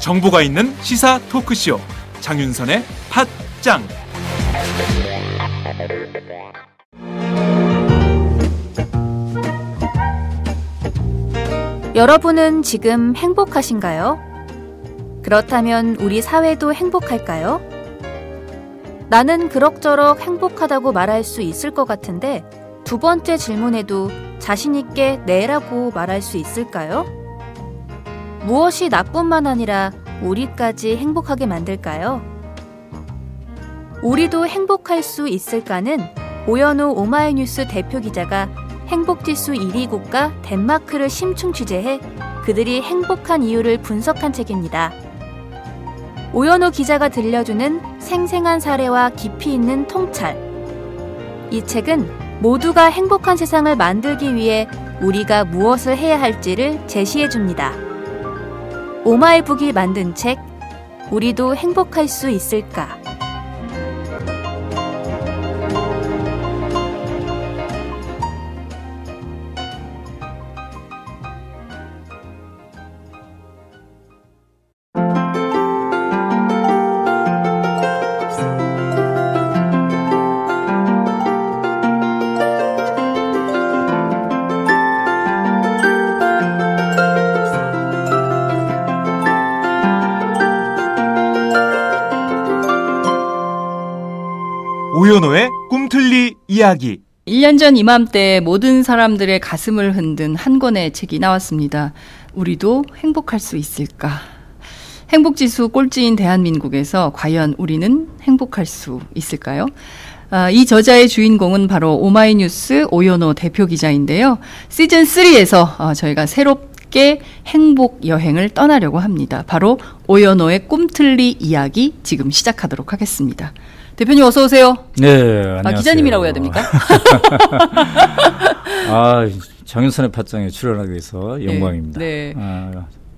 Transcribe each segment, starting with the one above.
정보가 있는 시사 토크쇼 장윤선의 팟짱. 여러분은 지금 행복하신가요? 그렇다면 우리 사회도 행복할까요? 나는 그럭저럭 행복하다고 말할 수 있을 것 같은데 두 번째 질문에도 자신 있게 네라고 말할 수 있을까요? 무엇이 나뿐만 아니라 우리까지 행복하게 만들까요? 우리도 행복할 수 있을까는 오연호 오마이뉴스 대표 기자가 행복지수 1위 국가 덴마크를 심층 취재해 그들이 행복한 이유를 분석한 책입니다. 오연호 기자가 들려주는 생생한 사례와 깊이 있는 통찰. 이 책은 모두가 행복한 세상을 만들기 위해 우리가 무엇을 해야 할지를 제시해줍니다. 오마이북이 만든 책, 우리도 행복할 수 있을까? 오연호의 꿈틀리 이야기. 1년 전 이맘때 모든 사람들의 가슴을 흔든 한 권의 책이 나왔습니다. 우리도 행복할 수 있을까? 행복지수 꼴찌인 대한민국에서 과연 우리는 행복할 수 있을까요? 이 저자의 주인공은 바로 오마이뉴스 오연호 대표 기자인데요. 시즌3에서 저희가 새롭게 행복 여행을 떠나려고 합니다. 바로 오연호의 꿈틀리 이야기 지금 시작하도록 하겠습니다. 대표님 어서 오세요. 네, 안녕하세요. 기자님이라고 해야 됩니까? 장윤선의 팟짱에 출연하게 돼서 영광입니다. 네.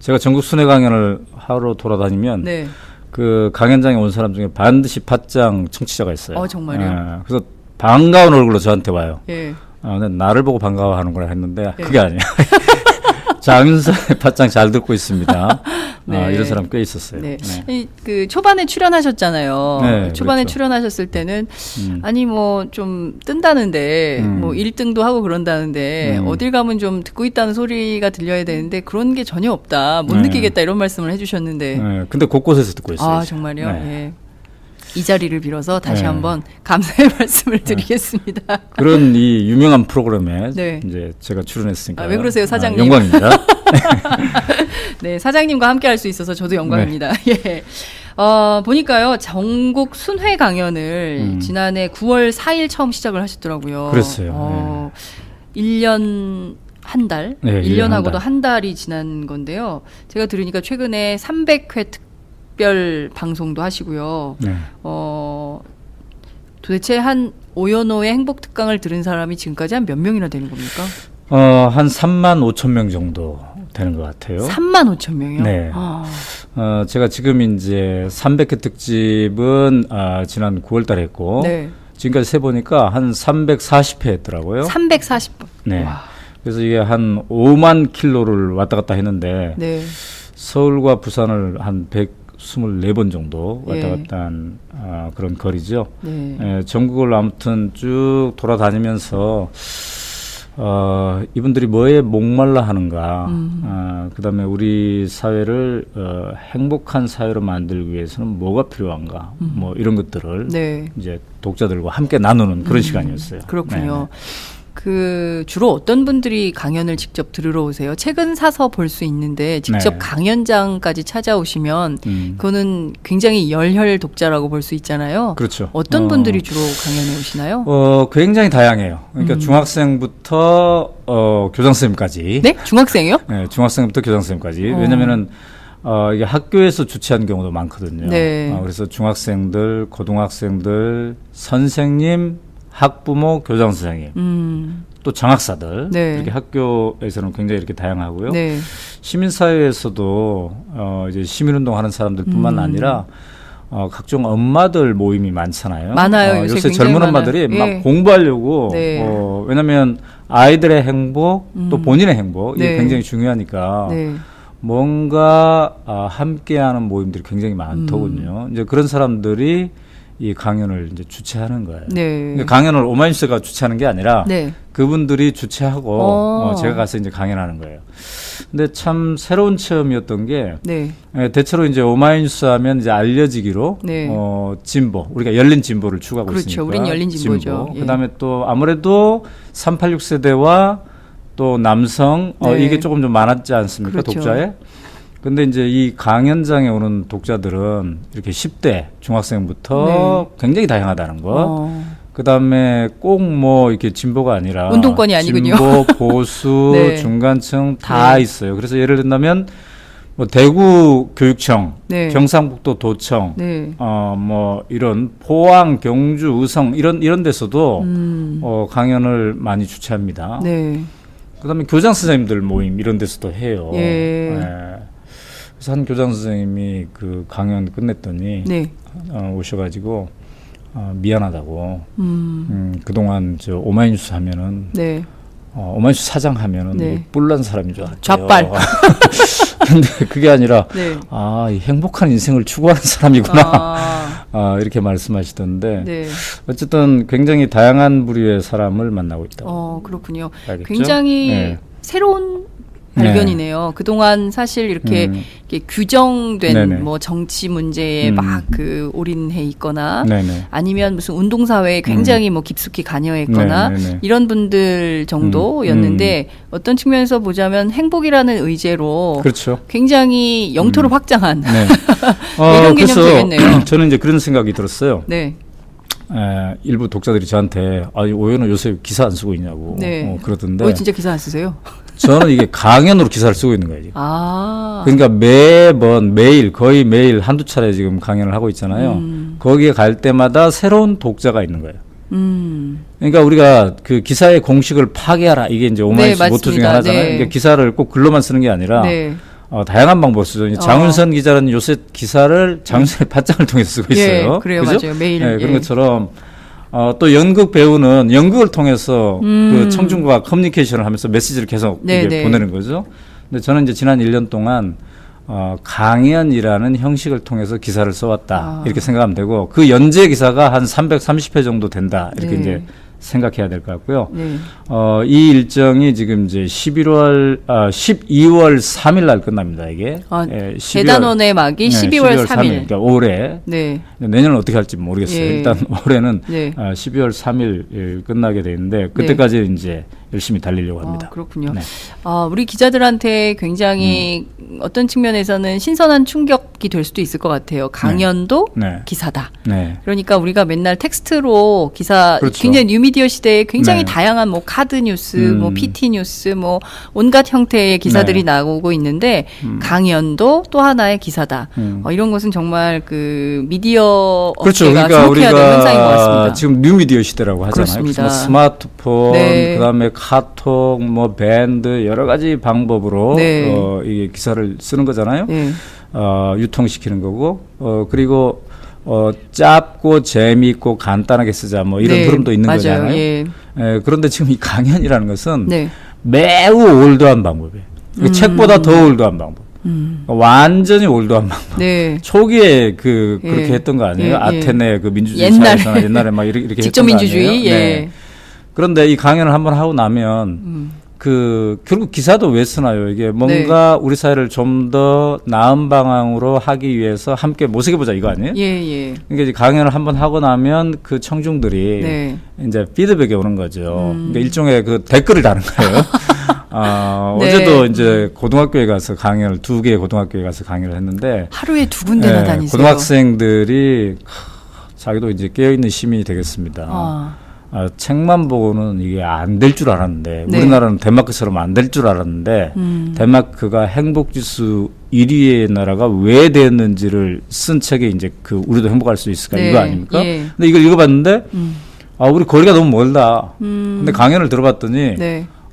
제가 전국 순회 강연을 하러 돌아다니면 네. 그 강연장에 온 사람 중에 반드시 팟짱 청취자가 있어요. 정말요? 그래서 반가운 얼굴로 저한테 와요. 예. 나를 보고 반가워하는구나 했는데 그게 아니에요. 장윤선의 팟짱 잘 듣고 있습니다. 네. 이런 사람 꽤 있었어요. 네. 그 초반에 출연하셨잖아요. 네, 초반에 그렇죠. 출연하셨을 때는 아니 뭐 좀 뜬다는데 뭐 1등도 하고 그런다는데 어딜 가면 좀 듣고 있다는 소리가 들려야 되는데 그런 게 전혀 없다. 못 느끼겠다 이런 말씀을 해주셨는데. 네, 근데 곳곳에서 듣고 있어요. 정말요? 네. 예. 이 자리를 빌어서 다시 한번 감사의 말씀을 드리겠습니다. 그런 이 유명한 프로그램에 네. 이제 제가 출연했으니까 왜 그러세요, 사장님? 영광입니다. 네, 사장님과 함께 할 수 있어서 저도 영광입니다. 예. 보니까요, 전국 순회 강연을 지난해 9월 4일 처음 시작을 하셨더라고요. 그랬어요. 1년 한 달? 네, 1년하고도 한 달이 지난 건데요. 제가 들으니까 최근에 300회 특별 방송도 하시고요. 네. 도대체 한 오연호의 행복 특강을 들은 사람이 지금까지 한 몇 명이나 되는 겁니까? 한 3만 5천 명 정도 되는 것 같아요. 3만 5천 명이요? 네. 제가 지금 이제 300회 특집은 지난 9월 달에 했고, 네. 지금까지 세보니까 한 340회 했더라고요. 340번. 네. 와. 그래서 이게 한 5만 킬로를 왔다 갔다 했는데, 네. 서울과 부산을 한 124번 정도 왔다 예. 갔다 한 그런 거리죠. 네. 전국을 아무튼 쭉 돌아다니면서 이분들이 뭐에 목말라 하는가, 그다음에 우리 사회를 행복한 사회로 만들기 위해서는 뭐가 필요한가, 뭐 이런 것들을 네. 이제 독자들과 함께 나누는 그런 시간이었어요. 그렇군요. 네. 그 주로 어떤 분들이 강연을 직접 들으러 오세요? 책은 사서 볼 수 있는데 직접 네. 강연장까지 찾아오시면 그거는 굉장히 열혈 독자라고 볼 수 있잖아요. 그렇죠. 어떤 분들이 주로 강연에 오시나요? 굉장히 다양해요. 그러니까 중학생부터 교장선생님까지. 네? 중학생이요? 네, 중학생부터 교장선생님까지. 왜냐면은 이게 학교에서 주최한 경우도 많거든요. 네. 그래서 중학생들, 고등학생들, 선생님, 학부모, 교장선생님, 또 장학사들, 네. 이렇게 학교에서는 굉장히 이렇게 다양하고요. 네. 시민사회에서도 이제 시민운동하는 사람들뿐만 아니라 각종 엄마들 모임이 많잖아요. 많아요. 요새 젊은 많아요. 엄마들이 예. 막 공부하려고 네. 왜냐하면 아이들의 행복 또 본인의 행복 이게 네. 굉장히 중요하니까 네. 뭔가 함께하는 모임들이 굉장히 많더군요. 이제 그런 사람들이 이 강연을 이제 주최하는 거예요. 네. 강연을 오마이뉴스가 주최하는 게 아니라 네. 그분들이 주최하고 제가 가서 이제 강연하는 거예요. 근데 참 새로운 체험이었던 게 네. 대체로 이제 오마이뉴스 하면 이제 알려지기로 네. 진보 우리가 열린 진보를 추구하고 그렇죠. 있으니까 우린 열린 진보죠. 진보. 예. 그다음에 또 아무래도 386 세대와 또 남성 네. 이게 조금 좀 많았지 않습니까? 그렇죠. 독자에. 근데 이제 이 강연장에 오는 독자들은 이렇게 10대 중학생부터 굉장히 다양하다는 거. 그다음에 꼭 뭐 이렇게 진보가 아니라 운동권이 아니군요. 진보, 보수, 네. 중간층 다 네. 있어요. 그래서 예를 든다면 뭐 대구 교육청, 네. 경상북도 도청, 네. 뭐 이런 포항, 경주, 의성 이런 데서도 강연을 많이 주최합니다. 네. 그다음에 교장 선생님들 모임 이런 데서도 해요. 예. 네. 그래서 한 교장 선생님이 그 강연 끝냈더니 네. 오셔가지고 미안하다고. 그동안 저 오마이뉴스 하면은 네. 오마이뉴스 사장 하면은 네. 뿔난 사람인 줄 알았대요. 좌빨. 근데 그게 아니라 네. 이 행복한 인생을 추구하는 사람이구나. 이렇게 말씀하시던데 네. 어쨌든 굉장히 다양한 부류의 사람을 만나고 있다고. 그렇군요. 알겠죠? 굉장히 네. 새로운 발견이네요. 그동안 사실 이렇게 규정된 네네. 뭐 정치 문제에 막 그 올인해 있거나 네네. 아니면 무슨 운동사회에 굉장히 뭐 깊숙이 관여했거나 네네네. 이런 분들 정도였는데 어떤 측면에서 보자면 행복이라는 의제로 그렇죠. 굉장히 영토를 확장한 네. 이런 개념도 그래서 되겠네요. 저는 이제 그런 생각이 들었어요. 네. 일부 독자들이 저한테 오연우 요새 기사 안 쓰고 있냐고 네. 그러던데 진짜 기사 안 쓰세요? 저는 이게 강연으로 기사를 쓰고 있는 거예요. 지금. 그러니까 매일 거의 매일 한두 차례 지금 강연을 하고 있잖아요. 거기에 갈 때마다 새로운 독자가 있는 거예요. 그러니까 우리가 그 기사의 공식을 파괴하라 이게 이제 오마이뉴스 네, 모토 중에 맞습니다. 하나잖아요. 네. 그러니까 기사를 꼭 글로만 쓰는 게 아니라 네. 다양한 방법을 쓰죠. 장윤선 기자는 요새 기사를 장윤선의 팟짱을 통해서 쓰고 있어요. 예, 그래요, 그죠? 맞아요. 매일. 네, 그런 것처럼 또 연극 배우는 연극을 통해서 그 청중과 커뮤니케이션을 하면서 메시지를 계속 이게 보내는 거죠. 근데 저는 이제 지난 1년 동안 강연이라는 형식을 통해서 기사를 써왔다 이렇게 생각하면 되고 그 연재 기사가 한 330회 정도 된다 이렇게 이제 생각해야 될 것 같고요. 네. 이 일정이 지금 이제 12월 3일 날 끝납니다. 이게. 대단원의 막이 12월 3일. 그러니까 올해. 네. 내년은 어떻게 할지 모르겠어요. 예. 일단 올해는 네. 12월 3일 끝나게 돼 있는데 그때까지 이제 열심히 달리려고 합니다. 그렇군요. 네. 우리 기자들한테 굉장히 어떤 측면에서는 신선한 충격이 될 수도 있을 것 같아요. 강연도 네. 기사다. 네. 그러니까 우리가 맨날 텍스트로 기사, 그렇죠. 굉장히 뉴미디어 시대에 굉장히 네. 다양한 뭐 카드 뉴스, 뭐 PT 뉴스, 뭐 온갖 형태의 기사들이 나오고 있는데 강연도 또 하나의 기사다. 이런 것은 정말 그 미디어 그렇죠. 업계가 그러니까 주목해야 될 현상인 것 같습니다. 우리가 지금 뉴미디어 시대라고 하잖아요. 그렇습니다. 뭐 스마트폰, 네. 그다음에 카톡, 뭐 밴드 여러 가지 방법으로 네. 이 기사를 쓰는 거잖아요. 네. 유통시키는 거고 그리고 짧고 재미있고 간단하게 쓰자 뭐 이런 흐름도 있는 맞아요. 거잖아요. 예. 그런데 지금 이 강연이라는 것은 네. 매우 올드한 방법이에요. 책보다 더 올드한 방법. 완전히 올드한 방법. 네. 초기에 그렇게 했던 거 아니에요? 아테네 그 민주주의 사회에서나 옛날에 막 이렇게 직접 했던 거 민주주의. 아니에요? 예. 네. 그런데 이 강연을 한번 하고 나면 결국 기사도 왜 쓰나요? 이게 뭔가 우리 사회를 좀 더 나은 방향으로 하기 위해서 함께 모색해보자 이거 아니에요? 예. 그러니까 이제 강연을 한번 하고 나면 그 청중들이 이제 피드백이 오는 거죠. 그러니까 일종의 그 댓글을 다는 거예요. 어제도 이제 고등학교에 가서 강연을 2개의 고등학교에 가서 강연을 했는데 하루에 2군데나 다니세요. 고등학생들이 자기도 이제 깨어있는 시민이 되겠습니다. 책만 보고는 이게 안 될 줄 알았는데 우리나라는 덴마크처럼 안 될 줄 알았는데 덴마크가 행복지수 1위의 나라가 왜 됐는지를 쓴 책에 이제 그 우리도 행복할 수 있을까 이거 아닙니까? 근데 이걸 읽어봤는데 우리 거리가 너무 멀다. 근데 강연을 들어봤더니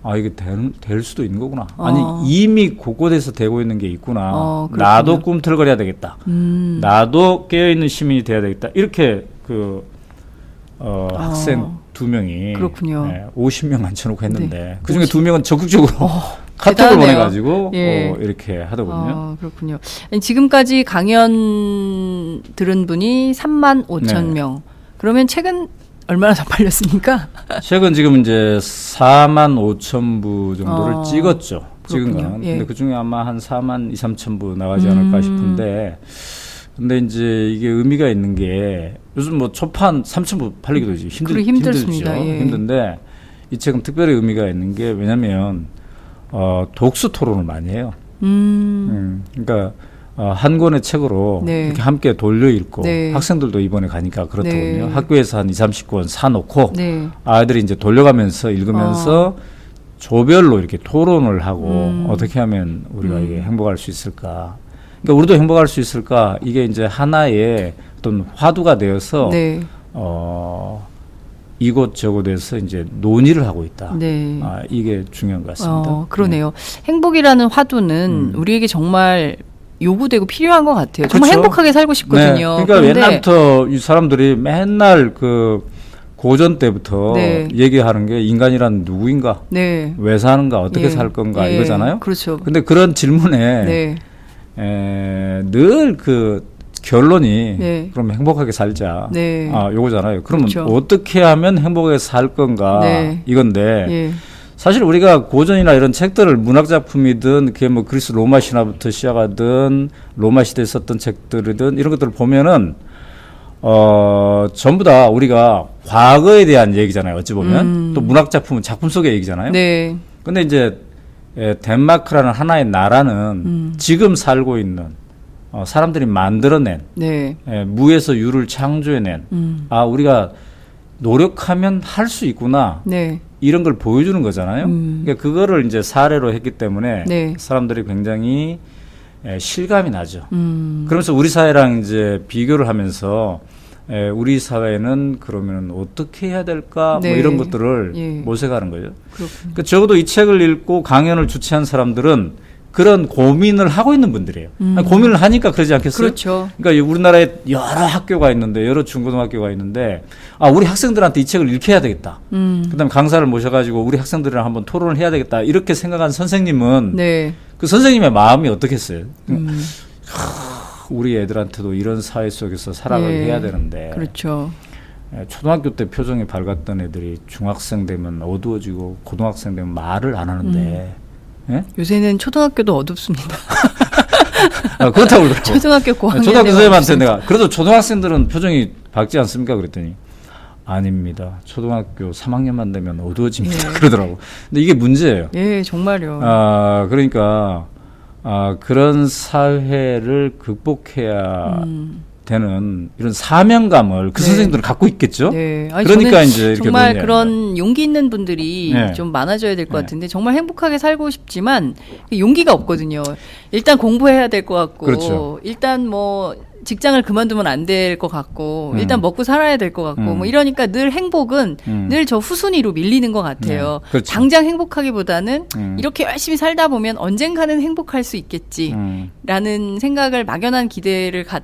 아, 이게 될 수도 있는 거구나. 아니, 이미 곳곳에서 되고 있는 게 있구나. 나도 꿈틀거려야 되겠다. 나도 깨어있는 시민이 돼야 되겠다. 이렇게 학생 2명이 그렇군요. 50명 앉혀놓고 했는데 그 중에 2명은 적극적으로 카톡을 보내가지고 이렇게 하더군요. 그렇군요. 지금까지 강연 들은 분이 35,000명. 그러면 책은 얼마나 더 팔렸습니까? 책은 지금 이제 45,000부 정도를 찍었죠. 찍은 건. 근데 그 중에 아마 한 42,000~43,000부 나가지 않을까 싶은데, 근데 이제 이게 의미가 있는 게 요즘 뭐 초판 3,000부 팔리기도 힘들습니다. 힘든데 이 책은 특별히 의미가 있는 게 왜냐면 독서 토론을 많이 해요. 그러니까 한 권의 책으로 이렇게 함께 돌려 읽고 학생들도 이번에 가니까 그렇더군요. 학교에서 한 20~30권 사놓고 아이들이 이제 돌려가면서 읽으면서 조별로 이렇게 토론을 하고 어떻게 하면 우리가 이게 행복할 수 있을까. 그러니까 우리도 행복할 수 있을까. 이게 이제 하나의 어떤 화두가 되어서 이곳저곳에서 이제 논의를 하고 있다. 이게 중요한 것 같습니다. 그러네요. 행복이라는 화두는 우리에게 정말 요구되고 필요한 것 같아요. 정말 행복하게 살고 싶거든요. 그러니까 옛날부터 이 사람들이 맨날 그 고전 때부터 얘기하는 게 인간이란 누구인가, 왜 사는가, 어떻게 살 건가 이거잖아요. 그렇죠. 근데 그런 질문에 늘 그 결론이 그럼 행복하게 살자. 요거잖아요. 그러면 어떻게 하면 행복하게 살 건가 이건데. 사실 우리가 고전이나 이런 책들을 문학 작품이든 그게 뭐 그리스 로마 신화부터 시작하든 로마 시대에 썼던 책들이든 이런 것들을 보면은 전부 다 우리가 과거에 대한 얘기잖아요. 어찌 보면 또 문학 작품은 작품 속의 얘기잖아요. 근데 이제 덴마크라는 하나의 나라는 지금 살고 있는 사람들이 만들어낸 무에서 유를 창조해낸 우리가 노력하면 할 수 있구나. 이런 걸 보여주는 거잖아요. 그러니까 그거를 이제 사례로 했기 때문에 사람들이 굉장히 실감이 나죠. 그러면서 우리 사회랑 이제 비교를 하면서 우리 사회는 그러면 어떻게 해야 될까? 뭐 이런 것들을 모색하는 거죠. 그러니까 적어도 이 책을 읽고 강연을 주최한 사람들은 그런 고민을 하고 있는 분들이에요. 고민을 하니까 그러지 않겠어요? 그렇죠. 그러니까 우리나라에 여러 학교가 있는데 여러 중고등학교가 있는데 우리 학생들한테 이 책을 읽혀야 되겠다. 그다음에 강사를 모셔가지고 우리 학생들이랑 한번 토론을 해야 되겠다. 이렇게 생각한 선생님은 그 선생님의 마음이 어떻겠어요? 우리 애들한테도 이런 사회 속에서 살아가게 해야 되는데. 그렇죠. 초등학교 때 표정이 밝았던 애들이 중학생 되면 어두워지고 고등학생 되면 말을 안 하는데. 요새는 초등학교도 어둡습니다. 그렇다고 그러더라고. 초등학교 고학년 초등학교 선생님한테 내가 그래도 초등학생들은 표정이 밝지 않습니까? 그랬더니 아닙니다. 초등학교 3학년만 되면 어두워집니다. 그러더라고. 근데 이게 문제예요. 정말요. 그러니까 그런 사회를 극복해야 되는 이런 사명감을 그 선생님들은 갖고 있겠죠. 그러니까 이제 이렇게 정말 그런 용기 있는 분들이 좀 많아져야 될 것 같은데 정말 행복하게 살고 싶지만 용기가 없거든요. 일단 공부해야 될 것 같고, 일단 뭐 직장을 그만두면 안 될 것 같고, 일단 먹고 살아야 될 것 같고, 뭐 이러니까 늘 행복은 늘 저 후순위로 밀리는 것 같아요. 당장 행복하기보다는 이렇게 열심히 살다 보면 언젠가는 행복할 수 있겠지라는 생각을 막연한 기대를 갖고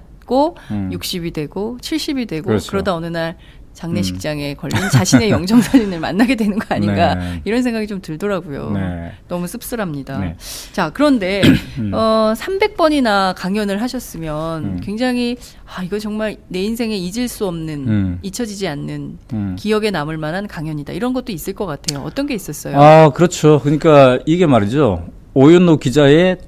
60이 되고 70이 되고 그러다 어느 날 장례식장에 걸린 자신의 영정사진을 만나게 되는 거 아닌가 이런 생각이 좀 들더라고요. 너무 씁쓸합니다. 자, 그런데 300번이나 강연을 하셨으면 굉장히 이거 정말 내 인생에 잊을 수 없는 잊혀지지 않는 기억에 남을 만한 강연이다. 이런 것도 있을 것 같아요. 어떤 게 있었어요? 그렇죠. 그러니까 이게 말이죠. 오윤노 기자의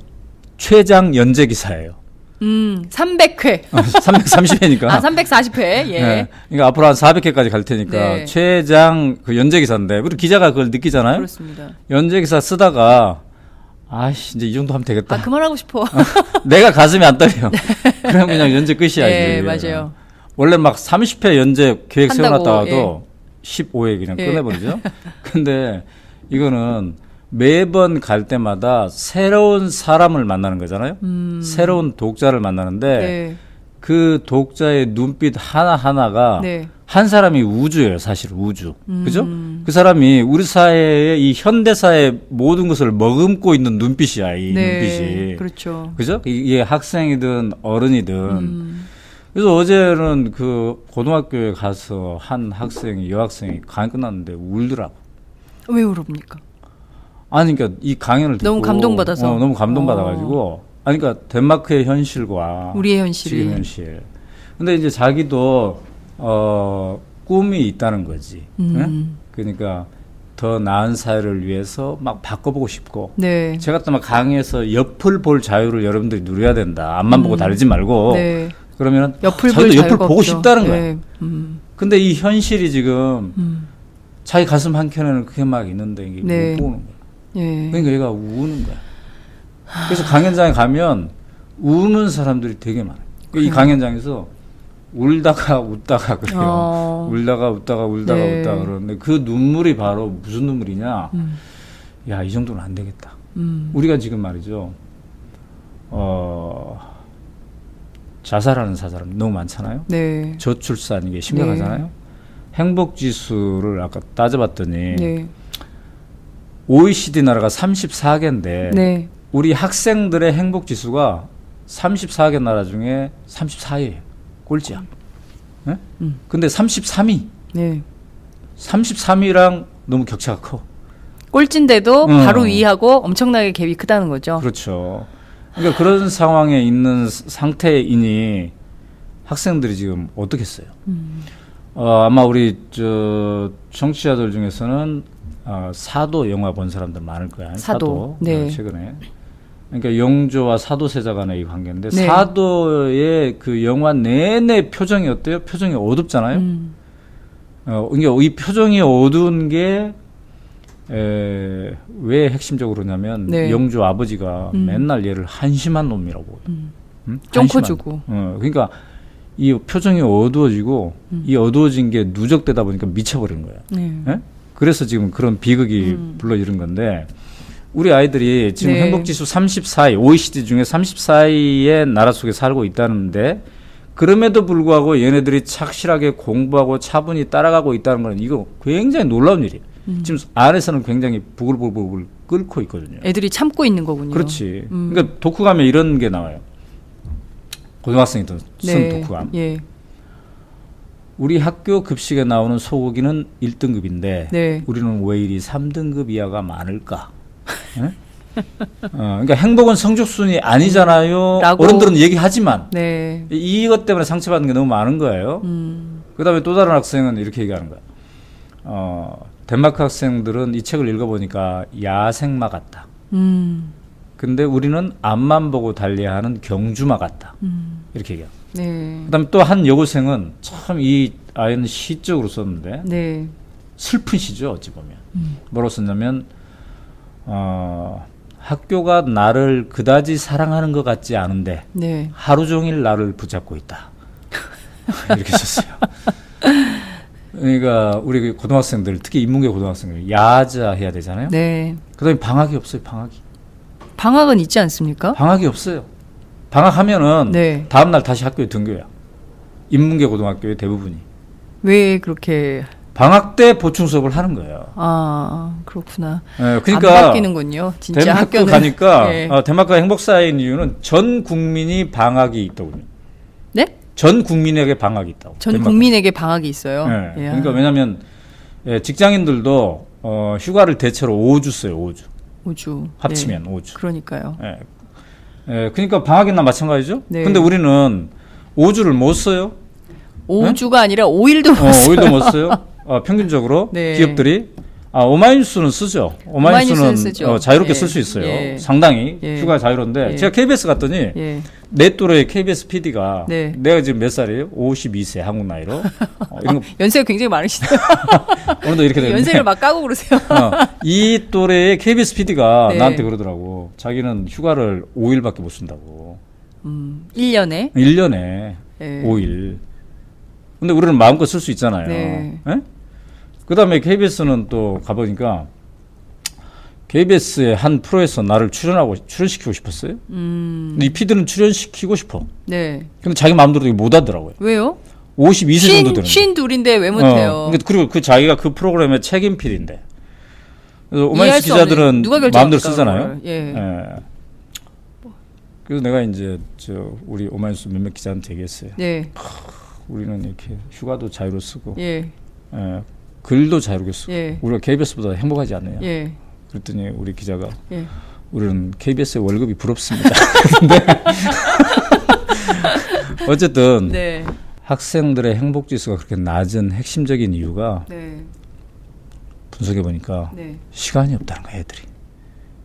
최장 연재 기사예요. 300회. 330회니까. 340회. 그러니까 앞으로 한 400회까지 갈 테니까 최장 그 연재 기사인데 우리 기자가 그걸 느끼잖아요. 그렇습니다. 연재 기사 쓰다가 이제 이 정도 하면 되겠다. 그만하고 싶어. 내가 가슴이 안 떨려. 그럼 그냥 연재 끝이야. 이제. 맞아요. 원래 막 30회 연재 계획 세워놨다가도 15회 그냥 끝내버리죠. 근데 이거는 매번 갈 때마다 새로운 사람을 만나는 거잖아요. 새로운 독자를 만나는데 그 독자의 눈빛 하나하나가 한 사람이 우주예요, 사실 우주. 그죠? 그 사람이 우리 사회의 이 현대사의 모든 것을 머금고 있는 눈빛이야, 이 눈빛이. 그렇죠. 그죠? 이게 학생이든 어른이든. 그래서 어제는 그 고등학교에 가서 한 학생이, 여학생이 강의 끝났는데 울더라고. 왜 울읍니까? 아니, 그러니까 이 강연을 듣고 너무 감동받아서. 너무 감동받아가지고. 아니, 그러니까 덴마크의 현실과 우리의 현실이. 지금 현실. 근데 이제 자기도 꿈이 있다는 거지. 응? 그러니까 더 나은 사회를 위해서 막 바꿔보고 싶고. 네. 제가 또 막 강의에서 옆을 볼 자유를 여러분들이 누려야 된다. 앞만 보고 달리지 말고. 네. 그러면 옆을 자기도 볼 옆을 보고 없죠. 싶다는 거야. 네. 근데 이 현실이 지금 자기 가슴 한켠에는 그게 막 있는데 이게 네. 못 보는 거야. 예. 그러니까 얘가 우는 거야. 그래서 강연장에 가면 우는 사람들이 되게 많아요. 이 강연장에서 울다가 웃다가 그래요. 울다가 웃다가 네. 웃다가 그러는데 그 눈물이 바로 무슨 눈물이냐. 야, 이 정도는 안 되겠다. 우리가 지금 말이죠. 자살하는 사람이 너무 많잖아요. 네. 저출산 이게 심각하잖아요. 네. 행복지수를 아까 따져봤더니 네. OECD 나라가 34개인데 네. 우리 학생들의 행복지수가 34개 나라 중에 34위예요. 꼴찌야. 네? 근데 33위. 네. 33위랑 너무 격차가 커. 꼴찌인데도 바로 위하고 엄청나게 갭이 크다는 거죠. 그렇죠. 그러니까 그런 상황에 있는 상태이니 학생들이 지금 어떻겠어요? 아마 우리 청취자들 중에서는 사도 영화 본 사람들 많을 거야. 사도. 네. 최근에. 그러니까 영조와 사도세자 간의 이 관계인데 네. 사도의 그 영화 내내 표정이 어때요? 표정이 어둡잖아요. 그러니까 이 표정이 어두운 게 왜 핵심적으로냐면 네. 영조 아버지가 맨날 얘를 한심한 놈이라고 쫑커주고 그러니까 이 표정이 어두워지고 이 어두워진 게 누적되다 보니까 미쳐버리는 거야. 네? 그래서 지금 그런 비극이 불러일은 건데 우리 아이들이 지금 네. 행복지수 34위 OECD 중에 34위의 나라 속에 살고 있다는데 그럼에도 불구하고 얘네들이 착실하게 공부하고 차분히 따라가고 있다는 건 이거 굉장히 놀라운 일이에요. 지금 안에서는 굉장히 부글부글 끓고 있거든요. 애들이 참고 있는 거군요. 그렇지. 그러니까 독후감에 이런 게 나와요. 고등학생이든 쓴 네. 독후감. 예. 우리 학교 급식에 나오는 소고기는 1등급인데 네. 우리는 왜 이리 3등급 이하가 많을까? 네? 그러니까 행복은 성적순이 아니잖아요. 라고. 어른들은 얘기하지만 네. 이것 때문에 상처받는 게 너무 많은 거예요. 그다음에 또 다른 학생은 이렇게 얘기하는 거야. 덴마크 학생들은 이 책을 읽어보니까 야생마 같다. 근데 우리는 앞만 보고 달려야 하는 경주마 같다. 이렇게 얘기해요. 네. 그다음에 또 한 여고생은 참 이 아이는 시적으로 썼는데 네. 슬픈 시죠. 어찌 보면. 뭐라고 썼냐면 학교가 나를 그다지 사랑하는 것 같지 않은데 네. 하루 종일 나를 붙잡고 있다. 이렇게 썼어요. 그러니까 우리 고등학생들 특히 인문계 고등학생들 야자 해야 되잖아요. 네. 그다음에 방학이 없어요. 방학이. 방학은 있지 않습니까? 방학이 없어요. 방학하면은 네. 다음 날 다시 학교에 등교야. 인문계 고등학교의 대부분이. 왜 그렇게 방학 때 보충 수업을 하는 거예요. 아, 그렇구나. 네, 그러니까 안 바뀌는군요. 진짜 덴마크 학교는 가니까 네. 덴마크가 행복사회인 이유는 전 국민이 방학이 있더군요. 네? 전 국민에게 방학이 있다고. 전 덴마크. 국민에게 방학이 있어요. 네. 이야. 그러니까 왜냐하면 직장인들도 휴가를 대체로 5주 써요. 5주. 5주. 합치면 네. 5주. 그러니까요. 그러니까 방학이나 마찬가지죠. 네. 근데 우리는 5주를 못 써요. 5주가 아니라 5일도 못 써요. 5일도 못 써요. 평균적으로 네. 기업들이 오마이뉴스는 쓰죠. 오마이뉴스는 쓰죠. 자유롭게 예. 쓸 수 있어요. 예. 상당히 예. 휴가 자유로운데 예. 제가 KBS 갔더니 예. 내 또래의 KBS PD가 네. 내가 지금 몇 살이에요? 52세 한국 나이로. 이런 거 연세가 굉장히 많으시네요. 오늘도 이렇게 됐는데 연세를 막 까고 그러세요. 이 또래의 KBS PD가 네. 나한테 그러더라고. 자기는 휴가를 5일밖에 못 쓴다고. 1년에 1년에 네. 5일. 근데 우리는 마음껏 쓸 수 있잖아요. 네. 그 다음에 KBS는 또 가보니까 KBS의 한 프로에서 나를 출연시키고 싶었어요. 근데 이 PD는 출연시키고 싶어. 네. 근데 자기 마음대로 못 하더라고요. 왜요? 52세 정도 되는 쉰 둘인데 왜 못해요? 그리고 그 자기가 그 프로그램의 책임필인데. 그래서 오마이뉴스 기자들은 마음대로 쓰잖아요. 예. 그래서 내가 이제 우리 오마이뉴스 몇몇 기자한테 얘기했어요. 네. 우리는 이렇게 휴가도 자유로 쓰고, 글도 자유롭게 쓰고, 우리가 KBS보다 행복하지 않느냐. 그랬더니 우리 기자가 우리는 KBS의 월급이 부럽습니다. 근데 어쨌든 학생들의 행복 지수가 그렇게 낮은 핵심적인 이유가 분석해 보니까 시간이 없다는 거예요, 애들이.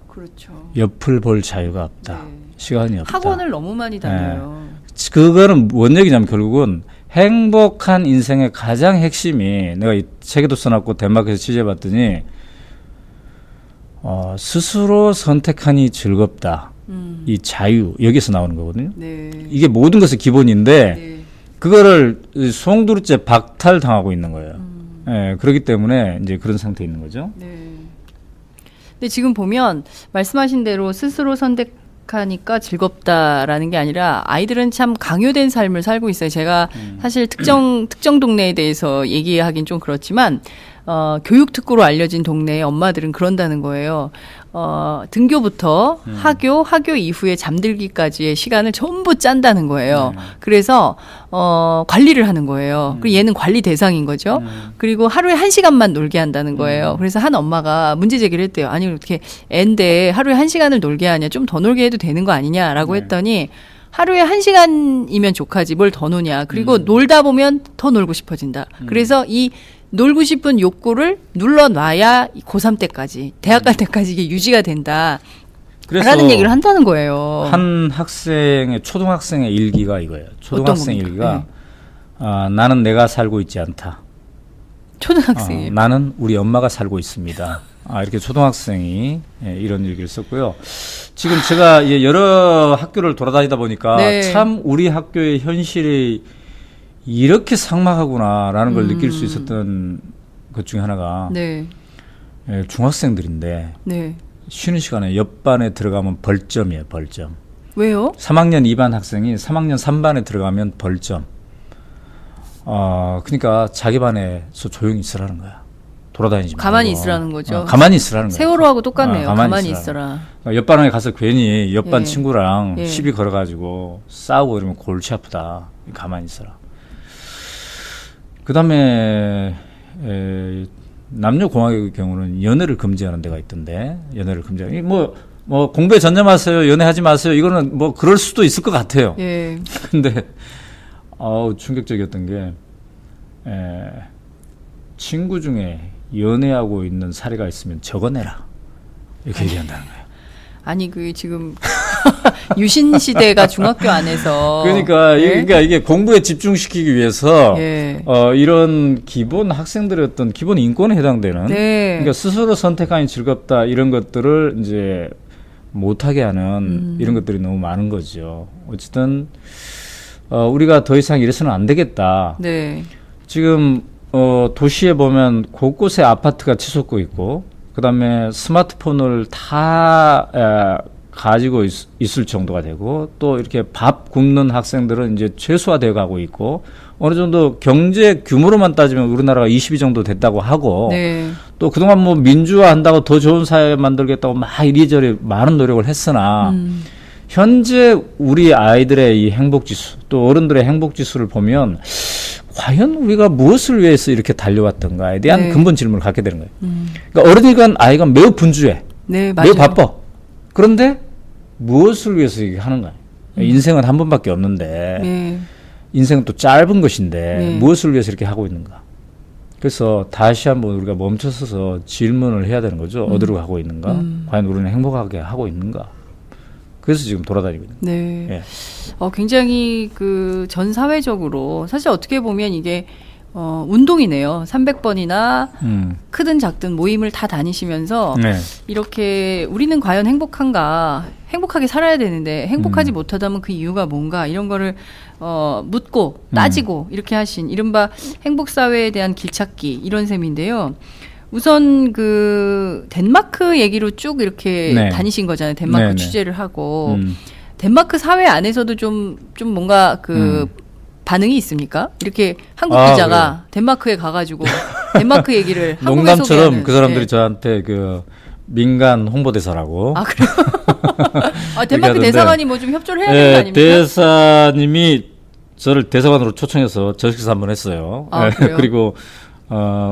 그렇죠. 옆을 볼 자유가 없다. 시간이 없다. 학원을 너무 많이 다녀요. 그거는 뭔 얘기냐면 결국은 행복한 인생의 가장 핵심이, 내가 이 책에도 써놨고 덴마크에서 취재해봤더니 스스로 선택하니 즐겁다. 이 자유, 여기서 나오는 거거든요. 이게 모든 것의 기본인데 그거를 송두리째 박탈당하고 있는 거예요. 그렇기 때문에 이제 그런 상태에 있는 거죠. 근데 지금 보면 말씀하신 대로 스스로 선택하니까 즐겁다라는 게 아니라 아이들은 참 강요된 삶을 살고 있어요. 제가 사실 특정 동네에 대해서 얘기하긴 좀 그렇지만 교육특구로 알려진 동네의 엄마들은 그런다는 거예요. 등교부터 학교 이후에 잠들기까지의 시간을 전부 짠다는 거예요. 그래서 관리를 하는 거예요. 그리고 얘는 관리 대상인 거죠. 그리고 하루에 1시간만 놀게 한다는 거예요. 그래서 한 엄마가 문제 제기를 했대요. 아니 어떻게 애인데 하루에 1시간을 놀게 하냐, 좀 더 놀게 해도 되는 거 아니냐라고 했더니 하루에 1시간이면 족하지 뭘 더 노냐. 그리고 놀다 보면 더 놀고 싶어진다. 그래서 이 놀고 싶은 욕구를 눌러놔야 고3 때까지, 대학 갈 때까지 이게 유지가 된다. 라는 얘기를 한다는 거예요. 한 초등학생의 일기가 이거예요. 초등학생 일기가 나는 내가 살고 있지 않다. 초등학생이 나는 우리 엄마가 살고 있습니다. 이렇게 초등학생이 이런 일기를 썼고요. 지금 제가 여러 학교를 돌아다니다 보니까 참 우리 학교의 현실이 이렇게 삭막하구나라는 걸 느낄 수 있었던 것 중에 하나가 중학생들인데 쉬는 시간에 옆반에 들어가면 벌점이에요. 벌점. 왜요? 3학년 2반 학생이 3학년 3반에 들어가면 벌점. 그러니까 자기 반에서 조용히 있으라는 거야. 돌아다니지 말고. 가만히 있으라는 거죠. 가만히 있으라는 거야. 세월호하고 똑같네요. 가만히 있어라. 옆반에 가서 괜히 옆반 친구랑 시비 걸어가지고 싸우고 이러면 골치 아프다. 가만히 있어라. 그 다음에 남녀 공학의 경우는 연애를 금지하는 데가 있던데, 연애를 금지하는, 뭐 공부에 전념하세요, 연애하지 마세요, 이거는 뭐 그럴 수도 있을 것 같아요. 근데 충격적이었던 게 친구 중에 연애하고 있는 사례가 있으면 적어내라, 이렇게 얘기한다는 거예요. 아니 지금 유신 시대가 중학교 안에서 그러니까 이게 공부에 집중시키기 위해서 이런 기본 학생들의 어떤 기본 인권에 해당되는 그러니까 스스로 선택하니 즐겁다 이런 것들을 이제 못하게 하는 이런 것들이 너무 많은 거죠. 어쨌든 우리가 더 이상 이래서는 안 되겠다. 지금 도시에 보면 곳곳에 아파트가 치솟고 있고, 그다음에 스마트폰을 다 가지고 있을 정도가 되고, 또 이렇게 밥 굶는 학생들은 이제 최소화되어 가고 있고, 어느 정도 경제 규모로만 따지면 우리나라가 20위 정도 됐다고 하고, 또 그동안 뭐 민주화한다고 더 좋은 사회 만들겠다고 막 이리저리 많은 노력을 했으나 현재 우리 아이들의 이 행복지수, 또 어른들의 행복지수를 보면 과연 우리가 무엇을 위해서 이렇게 달려왔던가에 대한 근본 질문을 갖게 되는 거예요. 그러니까 어른이건 아이가 매우 분주해. 매우 바빠. 그런데 무엇을 위해서 이렇게 하는가? 인생은 한 번밖에 없는데 인생은 또 짧은 것인데 무엇을 위해서 이렇게 하고 있는가? 그래서 다시 한번 우리가 멈춰서서 질문을 해야 되는 거죠. 어디로 가고 있는가? 과연 우리는 행복하게 하고 있는가? 그래서 지금 돌아다니고 있는 거예요. 굉장히 전 사회적으로 사실 어떻게 보면 이게 운동이네요. 300번이나 크든 작든 모임을 다 다니시면서 이렇게 우리는 과연 행복한가? 행복하게 살아야 되는데 행복하지 못하다면 그 이유가 뭔가? 이런 거를 묻고 따지고 이렇게 하신 이른바 행복사회에 대한 길찾기 이런 셈인데요. 우선 덴마크 얘기로 쭉 이렇게 다니신 거잖아요. 덴마크 취재를 하고 덴마크 사회 안에서도 좀 뭔가 반응이 있습니까? 이렇게 한국 기자가 그래요. 덴마크에 가가지고 덴마크 얘기를 한국에 농담처럼 소개하는. 그 사람들이 저한테 그 민간 홍보대사라고. 아 그래요? 덴마크 대사관이 뭐 좀 협조를 해야 되는 거 아닙니까? 대사님이 저를 대사관으로 초청해서 저식사 한번 했어요. 그리고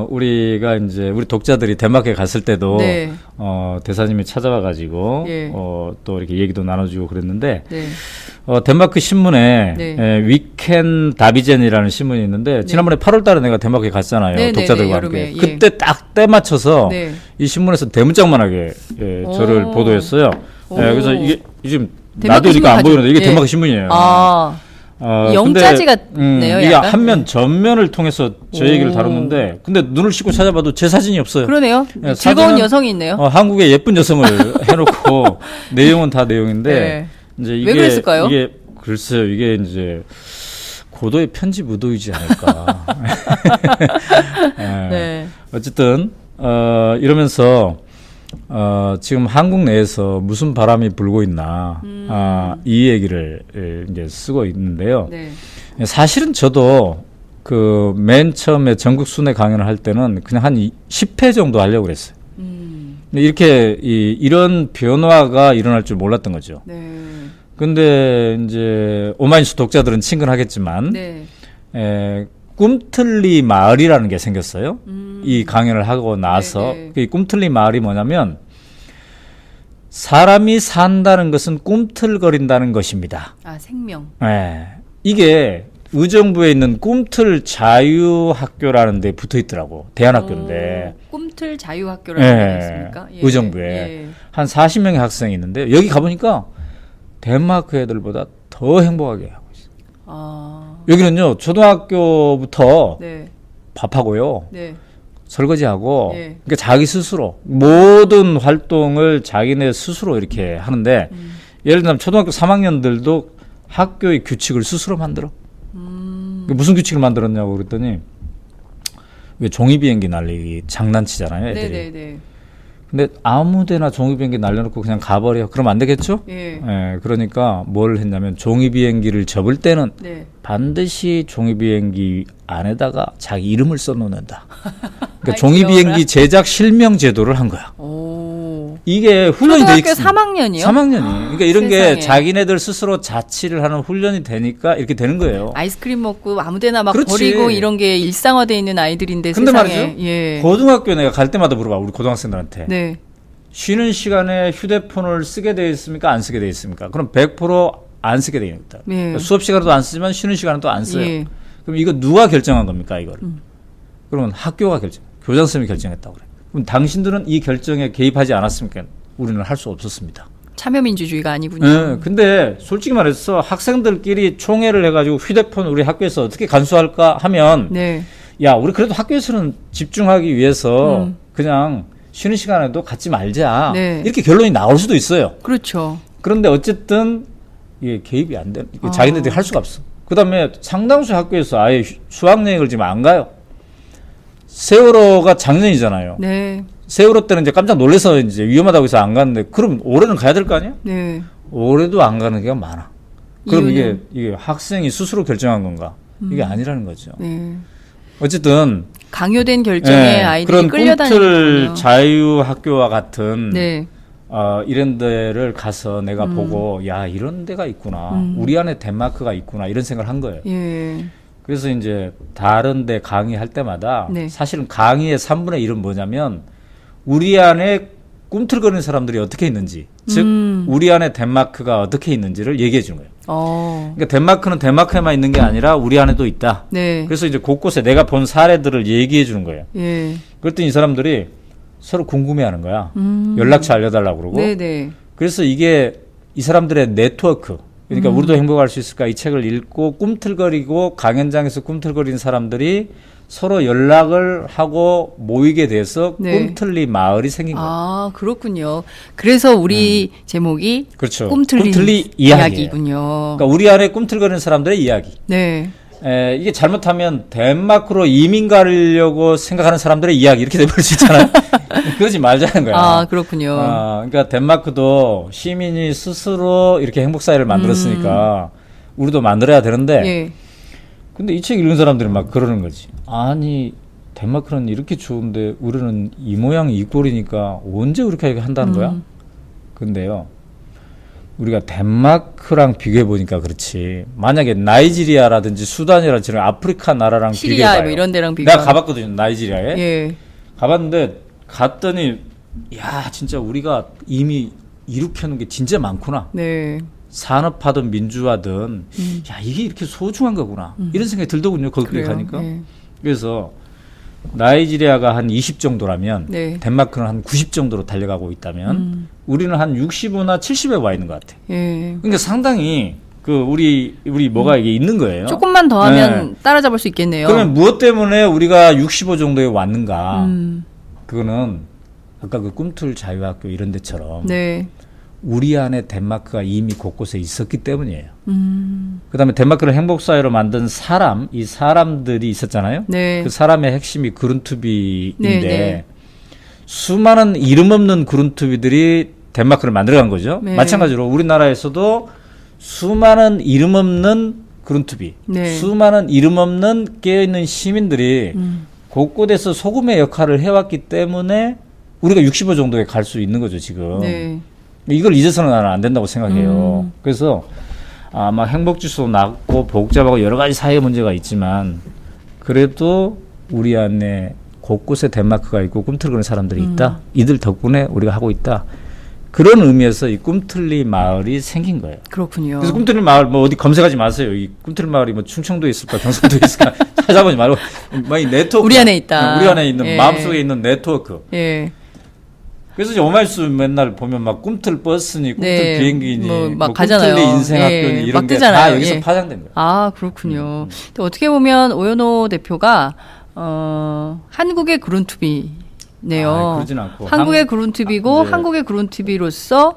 우리가 이제 우리 독자들이 덴마크에 갔을 때도 네. 대사님이 찾아와가지고 예. 또 이렇게 얘기도 나눠주고 그랬는데 네. 덴마크 신문에 네. 위켄 다비젠이라는 신문이 있는데 지난번에 8월달에 내가 덴마크에 갔잖아요. 네, 독자들과 네, 함께. 예. 그때 딱 때 맞춰서 네. 이 신문에서 대문짝만하게 저를 보도했어요. 그래서 이게 지금 나도 이렇게 안 보이는데 이게 덴마크 신문이에요. 영자지 같네요. 이게 한면 전면을 통해서 저 얘기를 다뤘는데 근데 눈을 씻고 찾아봐도 제 사진이 없어요. 그러네요. 즐거운 여성이 있네요. 한국의 예쁜 여성을 해놓고 내용은 다 내용인데 네. 이제 왜 그랬을까요? 이게 글쎄요. 이게 이제 고도의 편집 의도이지 않을까. 네. 어쨌든 이러면서 지금 한국 내에서 무슨 바람이 불고 있나 이 얘기를 이제 쓰고 있는데요. 네. 사실은 저도 그 맨 처음에 전국 순회 강연을 할 때는 그냥 한 10회 정도 하려고 그랬어요. 근데 이렇게 이런 변화가 일어날 줄 몰랐던 거죠. 네. 근데 이제 오마이뉴스 독자들은 친근하겠지만 네. 꿈틀리 마을이라는 게 생겼어요. 이 강연을 하고 나서 이 꿈틀리 마을이 뭐냐면 사람이 산다는 것은 꿈틀거린다는 것입니다. 생명. 네. 이게 의정부에 있는 꿈틀 자유학교라는 데 붙어 있더라고. 대안학교인데. 꿈틀 자유학교라는 데 있습니까? 예. 의정부에. 한 40명의 학생이 있는데 여기 가보니까 덴마크 애들보다 더 행복하게 하고 있어요. 여기는요. 초등학교부터 네. 밥하고요. 네. 설거지하고 그러니까 자기 스스로 모든 활동을 자기네 스스로 이렇게 하는데 예를 들면 초등학교 3학년들도 학교의 규칙을 스스로 만들어. 무슨 규칙을 만들었냐고 그랬더니 왜 종이비행기 날리기 장난치잖아요, 애들이. 네네네. 근데 아무데나 종이비행기 날려놓고 그냥 가버려. 그러면 안 되겠죠? 예. 그러니까 뭘 했냐면 종이비행기를 접을 때는 반드시 종이비행기 안에다가 자기 이름을 써놓는다. 그러니까 종이비행기 제작 실명 제도를 한 거야. 이게 훈련이 돼 있어. 초등학교 3학년이요? 3학년이. 그러니까 이런 세상에. 게 자기네들 스스로 자치를 하는 훈련이 되니까 이렇게 되는 거예요. 아이스크림 먹고 아무데나 막 그렇지. 버리고 이런 게 일상화되어 있는 아이들인데 근데 세상에. 말이죠. 예. 고등학교 내가 갈 때마다 물어봐. 우리 고등학생들한테. 네. 쉬는 시간에 휴대폰을 쓰게 되어 있습니까? 안 쓰게 되어 있습니까? 그럼 100% 안 쓰게 되어 있다. 예. 그러니까 수업 시간에도 안 쓰지만 쉬는 시간은 또 안 써요. 예. 그럼 이거 누가 결정한 겁니까? 이걸. 그러면 학교가 교장 선생님이 결정했다고 그래. 그럼 당신들은 이 결정에 개입하지 않았습니까? 우리는 할 수 없었습니다. 참여민주주의가 아니군요. 네, 근데 솔직히 말해서 학생들끼리 총회를 해가지고 휴대폰 우리 학교에서 어떻게 간수할까 하면 야 우리 그래도 학교에서는 집중하기 위해서 그냥 쉬는 시간에도 갖지 말자. 이렇게 결론이 나올 수도 있어요. 그렇죠. 그런데 어쨌든 이게 개입이 안 돼. 자기네들이 할 수가 없어. 그다음에 상당수 학교에서 아예 수학여행을 지금 안 가요. 세월호가 작년이잖아요. 네. 세월호 때는 이제 깜짝 놀라서 이제 위험하다고 해서 안 갔는데 그럼 올해는 가야 될 거 아니야? 네. 올해도 안 가는 게 많아. 그럼 이유는? 이게 학생이 스스로 결정한 건가? 이게 아니라는 거죠. 네. 어쨌든 강요된 결정에 아이들이 그런 끌려다니는 꿈틀 자유학교와 같은 네. 이런 데를 가서 내가 보고 야 이런 데가 있구나. 우리 안에 덴마크가 있구나. 이런 생각을 한 거예요. 예. 그래서 이제 다른 데 강의할 때마다 사실은 강의의 3분의 1은 뭐냐면 우리 안에 꿈틀거리는 사람들이 어떻게 있는지, 즉 우리 안에 덴마크가 어떻게 있는지를 얘기해 주는 거예요. 그러니까 덴마크는 덴마크에만 있는 게 아니라 우리 안에도 있다. 네. 그래서 이제 곳곳에 내가 본 사례들을 얘기해 주는 거예요. 예. 그랬더니 이 사람들이 서로 궁금해하는 거야. 연락처 알려달라고 그러고. 네네. 그래서 이게 이 사람들의 네트워크. 그러니까 우리도 행복할 수 있을까 이 책을 읽고 꿈틀거리고 강연장에서 꿈틀거리는 사람들이 서로 연락을 하고 모이게 돼서 꿈틀리 마을이 생긴 거예요. 아, 그렇군요. 그래서 우리 제목이 그렇죠. 꿈틀리 이야기군요. 그러니까 우리 안에 꿈틀거리는 사람들의 이야기. 네. 이게 잘못하면 덴마크로 이민 가려고 생각하는 사람들의 이야기 이렇게 돼버릴 수 있잖아요. 그러지 말자는 거야. 아, 그렇군요. 그러니까 덴마크도 시민이 스스로 이렇게 행복사회를 만들었으니까 우리도 만들어야 되는데 근데 이 책 읽는 사람들이 막 그러는 거지. 아니 덴마크는 이렇게 좋은데 우리는 이 모양 이 꼴이니까 언제 그렇게 한다는 거야? 근데요. 우리가 덴마크랑 비교해 보니까 그렇지. 만약에 나이지리아라든지 수단이라든지 이런 아프리카 나라랑 시리아 비교해봐요. 뭐 이런 데랑 비교. 내가 가봤거든요. 나이지리아에. 예. 가봤는데 갔더니 야 진짜 우리가 이미 이렇게 하는 게 진짜 많구나. 네. 산업화든 민주화든 야 이게 이렇게 소중한 거구나. 이런 생각이 들더군요. 거기 가니까. 네. 그래서 나이지리아가 한 20 정도라면 네. 덴마크는 한 90 정도로 달려가고 있다면 우리는 한 65나 70에 와 있는 것 같아. 예. 그러니까 상당히 그 우리 뭐가 이게 있는 거예요. 조금만 더 하면 따라잡을 수 있겠네요. 그러면 무엇 때문에 우리가 65 정도에 왔는가? 그거는 아까 그 꿈틀 자유학교 이런 데처럼 네. 우리 안에 덴마크가 이미 곳곳에 있었기 때문이에요. 그다음에 덴마크를 행복사회로 만든 사람, 이 사람들이 있었잖아요. 네. 그 사람의 핵심이 그룬투비인데 네, 네. 수많은 이름 없는 그룬투비들이 덴마크를 만들어간 거죠. 네. 마찬가지로 우리나라에서도 수많은 이름 없는 그룬투비, 네. 수많은 이름 없는 깨어있는 시민들이 곳곳에서 소금의 역할을 해왔기 때문에 우리가 65 정도에 갈 수 있는 거죠, 지금. 네. 이걸 잊어서는 나는 안 된다고 생각해요. 그래서 막 행복지수도 낮고 복잡하고 여러 가지 사회 문제가 있지만 그래도 우리 안에 곳곳에 덴마크가 있고 꿈틀거리는 사람들이 있다. 이들 덕분에 우리가 하고 있다. 그런 의미에서 이 꿈틀리 마을이 생긴 거예요. 그렇군요. 그래서 꿈틀리 마을 뭐 어디 검색하지 마세요. 이 꿈틀리 마을이 뭐 충청도에 있을까 경상도에 있을까 찾아보지 말고 막 이 네트워크 우리 안에 있다. 우리 안에 있는 예. 마음속에 있는 네트워크. 예. 그래서 이제 오마이뉴스 맨날 보면 막 꿈틀 버스니 꿈틀 네. 비행기니 막 뭐 가잖아요. 꿈틀리 인생학교니 예. 이런 막 게 뜨잖아요. 다 여기서 예. 파장된 거예요. 아, 그렇군요. 근데 어떻게 보면 오연호 대표가 한국의 그룬투비네요. 아, 그러진 않고 한국의 그룬투비고 네. 한국의 그룬투비로서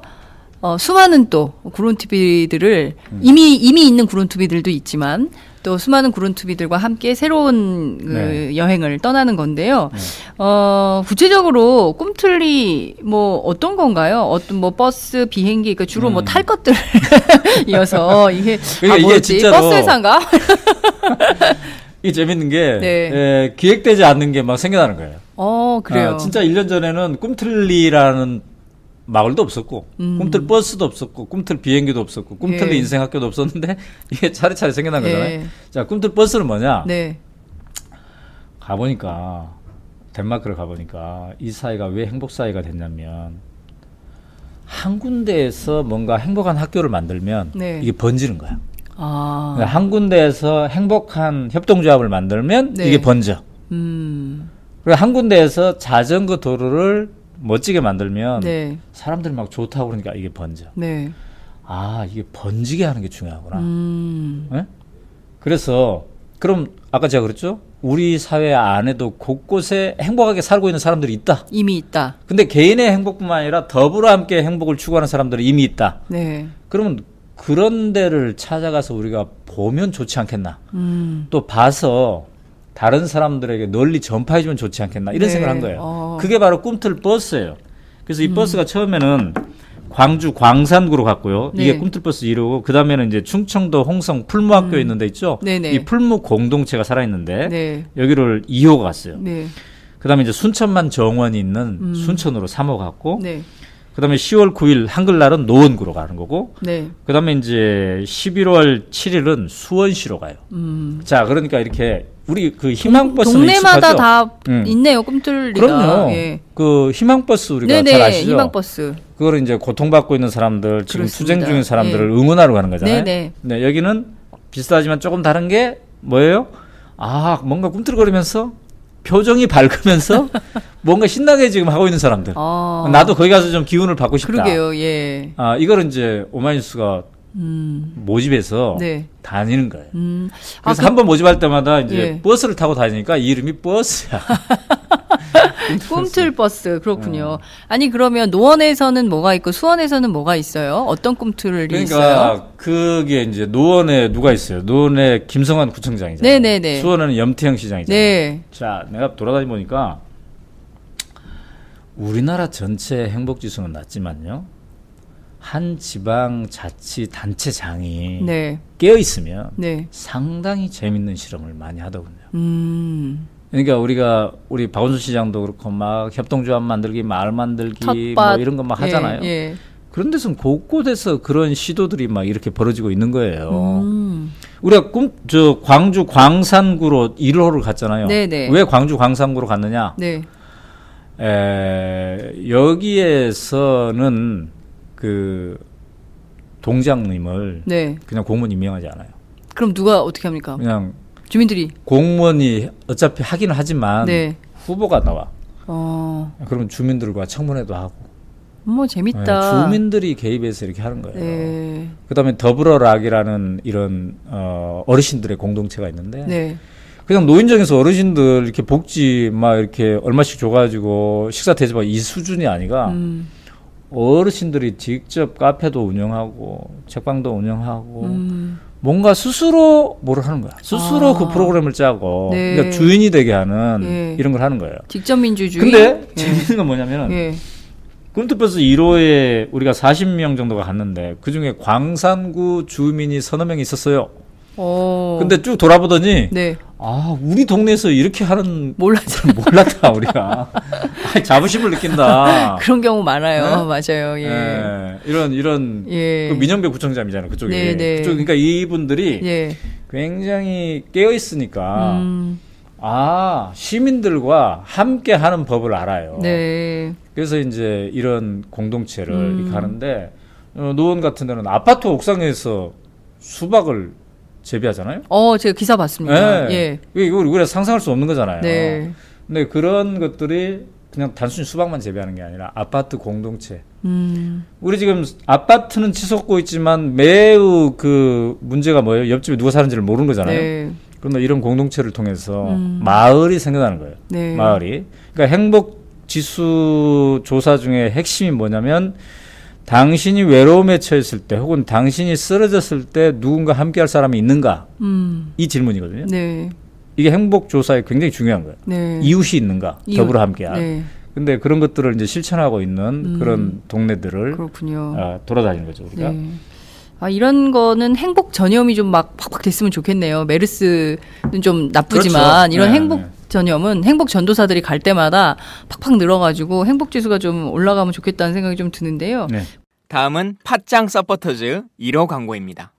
수많은 또 그룬투비들을 이미 있는 그룬투비들도 있지만 또 수많은 그룬투비들과 함께 새로운 그 네. 여행을 떠나는 건데요. 네. 구체적으로 꿈틀리 뭐 어떤 건가요? 어떤 뭐 버스, 비행기, 그러니까 주로 뭐 탈 것들이어서 이게 그러니까 이게 뭐였지? 진짜로 버스 회사인가? 이게 재밌는 게 네. 기획되지 않는 게 막 생겨나는 거예요. 그래요. 진짜 1년 전에는 꿈틀리라는 마을도 없었고 꿈틀 버스도 없었고 꿈틀 비행기도 없었고 꿈틀리 예. 인생학교도 없었는데 이게 차례차례 생겨난 거잖아요. 예. 자, 꿈틀 버스는 뭐냐? 네. 가보니까 덴마크를 가보니까 이 사회가 왜 행복 사회가 됐냐면 한 군데에서 뭔가 행복한 학교를 만들면 네. 이게 번지는 거야. 아. 그러니까 한 군데에서 행복한 협동조합을 만들면 네. 이게 번져. 그리고 한 군데에서 자전거 도로를 멋지게 만들면 네. 사람들이 막 좋다고 그러니까 이게 번져. 네. 아, 이게 번지게 하는 게 중요하구나. 네? 그래서 그럼 아까 제가 그랬죠? 우리 사회 안에도 곳곳에 행복하게 살고 있는 사람들이 있다. 이미 있다. 근데 개인의 행복뿐만 아니라 더불어 함께 행복을 추구하는 사람들이 이미 있다. 네. 그러면 그런 데를 찾아가서 우리가 보면 좋지 않겠나. 또 봐서 다른 사람들에게 널리 전파해주면 좋지 않겠나. 이런 네. 생각을 한 거예요. 그게 바로 꿈틀 버스예요. 그래서 이 버스가 처음에는 광주 광산구로 갔고요. 네. 이게 꿈틀버스 1호고 그 다음에는 이제 충청도 홍성 풀무학교 있는 데 있죠. 네네. 이 풀무 공동체가 살아있는데 네. 여기를 2호 갔어요. 네. 그 다음에 이제 순천만 정원이 있는 순천으로 3호 갔고 네. 그 다음에 10월 9일 한글날은 노원구로 가는 거고 네. 그 다음에 이제 11월 7일은 수원시로 가요. 자, 그러니까 이렇게 우리 그 희망버스는 동네마다 익숙하죠? 다 있네요. 꿈틀리가. 그럼요. 예. 그 희망버스 우리가 네네. 잘 아시죠? 희망버스. 그걸 이제 고통받고 있는 사람들, 지금 그렇습니다. 투쟁 중인 사람들을 예. 응원하러 가는 거잖아요. 네네. 네, 여기는 비슷하지만 조금 다른 게 뭐예요? 아, 뭔가 꿈틀거리면서 표정이 밝으면서 뭔가 신나게 지금 하고 있는 사람들. 아. 나도 거기 가서 좀 기운을 받고 싶다. 그러게요. 예. 아, 이거를 이제 오마이뉴스가 모집해서 네. 다니는 거예요. 그래서 그- 한 번 모집할 때마다 이제 예. 버스를 타고 다니니까 이 이름이 버스야. 꿈틀버스. 그렇군요. 아니 그러면 노원에서는 뭐가 있고 수원에서는 뭐가 있어요? 어떤 꿈틀이 그러니까 있어요? 그게 이제 노원에 누가 있어요? 노원에 김성환 구청장이잖아요. 네네네. 수원에는 염태영 시장이잖아요. 네. 자, 내가 돌아다니 보니까 우리나라 전체 행복 지수는 낮지만요. 한 지방자치단체장이 네. 깨어 있으면 네. 상당히 재밌는 실험을 많이 하더군요. 그러니까 우리 박원순 시장도 그렇고 막 협동조합 만들기, 마을 만들기 뭐 이런 거 막 하잖아요. 예. 그런 데서는 곳곳에서 그런 시도들이 막 이렇게 벌어지고 있는 거예요. 우리가 광주 광산구로 1호를 갔잖아요. 네네. 왜 광주 광산구로 갔느냐? 네. 여기에서는 그 동장님을 네. 그냥 공무원 임명하지 않아요. 그럼 누가 어떻게 합니까? 그냥 주민들이 공무원이 어차피 하기는 하지만 네. 후보가 나와. 그러면 주민들과 청문회도 하고. 뭐 재밌다. 네, 주민들이 개입해서 이렇게 하는 거예요. 네. 그다음에 더불어락이라는 이런 어르신들의 공동체가 있는데 네. 그냥 노인정에서 어르신들 이렇게 복지 막 이렇게 얼마씩 줘가지고 식사 대접하고 이 수준이 아니라 어르신들이 직접 카페도 운영하고 책방도 운영하고 뭔가 스스로 뭐를 하는 거야. 스스로 그 프로그램을 짜고 네. 그러니까 주인이 되게 하는 네. 이런 걸 하는 거예요. 직접 민주주의. 근데 재밌는 건 뭐냐면은 꿈틀버스 1호에 우리가 40명 정도가 갔는데 그중에 광산구 주민이 서너 명 있었어요. 근데 쭉 돌아보더니 네. 우리 동네에서 이렇게 하는 몰랐다 우리가. 자부심을 느낀다. 그런 경우 많아요. 네? 맞아요. 예. 네. 이런 예. 그 민영배 구청장이잖아요. 그쪽에. 네, 네. 그쪽 그러니까 이분들이 예. 굉장히 깨어 있으니까 시민들과 함께 하는 법을 알아요. 네. 그래서 이제 이런 공동체를 이렇게 하는데 노원 같은 데는 아파트 옥상에서 수박을 재배하잖아요. 제가 기사 봤습니다. 네. 예. 이거 우리가 상상할 수 없는 거잖아요. 네. 근데 그런 것들이 그냥 단순히 수박만 재배하는 게 아니라 아파트 공동체. 우리 지금 아파트는 치솟고 있지만 매우 그 문제가 뭐예요? 옆집에 누가 사는지를 모르는 거잖아요. 네. 그런데 이런 공동체를 통해서 마을이 생겨나는 거예요. 네. 마을이. 그러니까 행복지수 조사 중에 핵심이 뭐냐면 당신이 외로움에 처했을 때 혹은 당신이 쓰러졌을 때 누군가 함께할 사람이 있는가? 이 질문이거든요. 네. 이게 행복조사에 굉장히 중요한 거예요. 네. 이웃이 있는가? 더불어 함께할. 네. 근데 그런 것들을 이제 실천하고 있는 그런 동네들을 돌아다니는 거죠, 우리가. 네. 이런 거는 행복 전염이 좀 막 팍팍 됐으면 좋겠네요. 메르스는 좀 나쁘지만 그렇죠. 이런 행복 전염은 행복 전도사들이 갈 때마다 팍팍 늘어가지고 행복 지수가 좀 올라가면 좋겠다는 생각이 좀 드는데요. 네. 다음은 팟짱 서포터즈 1호 광고입니다.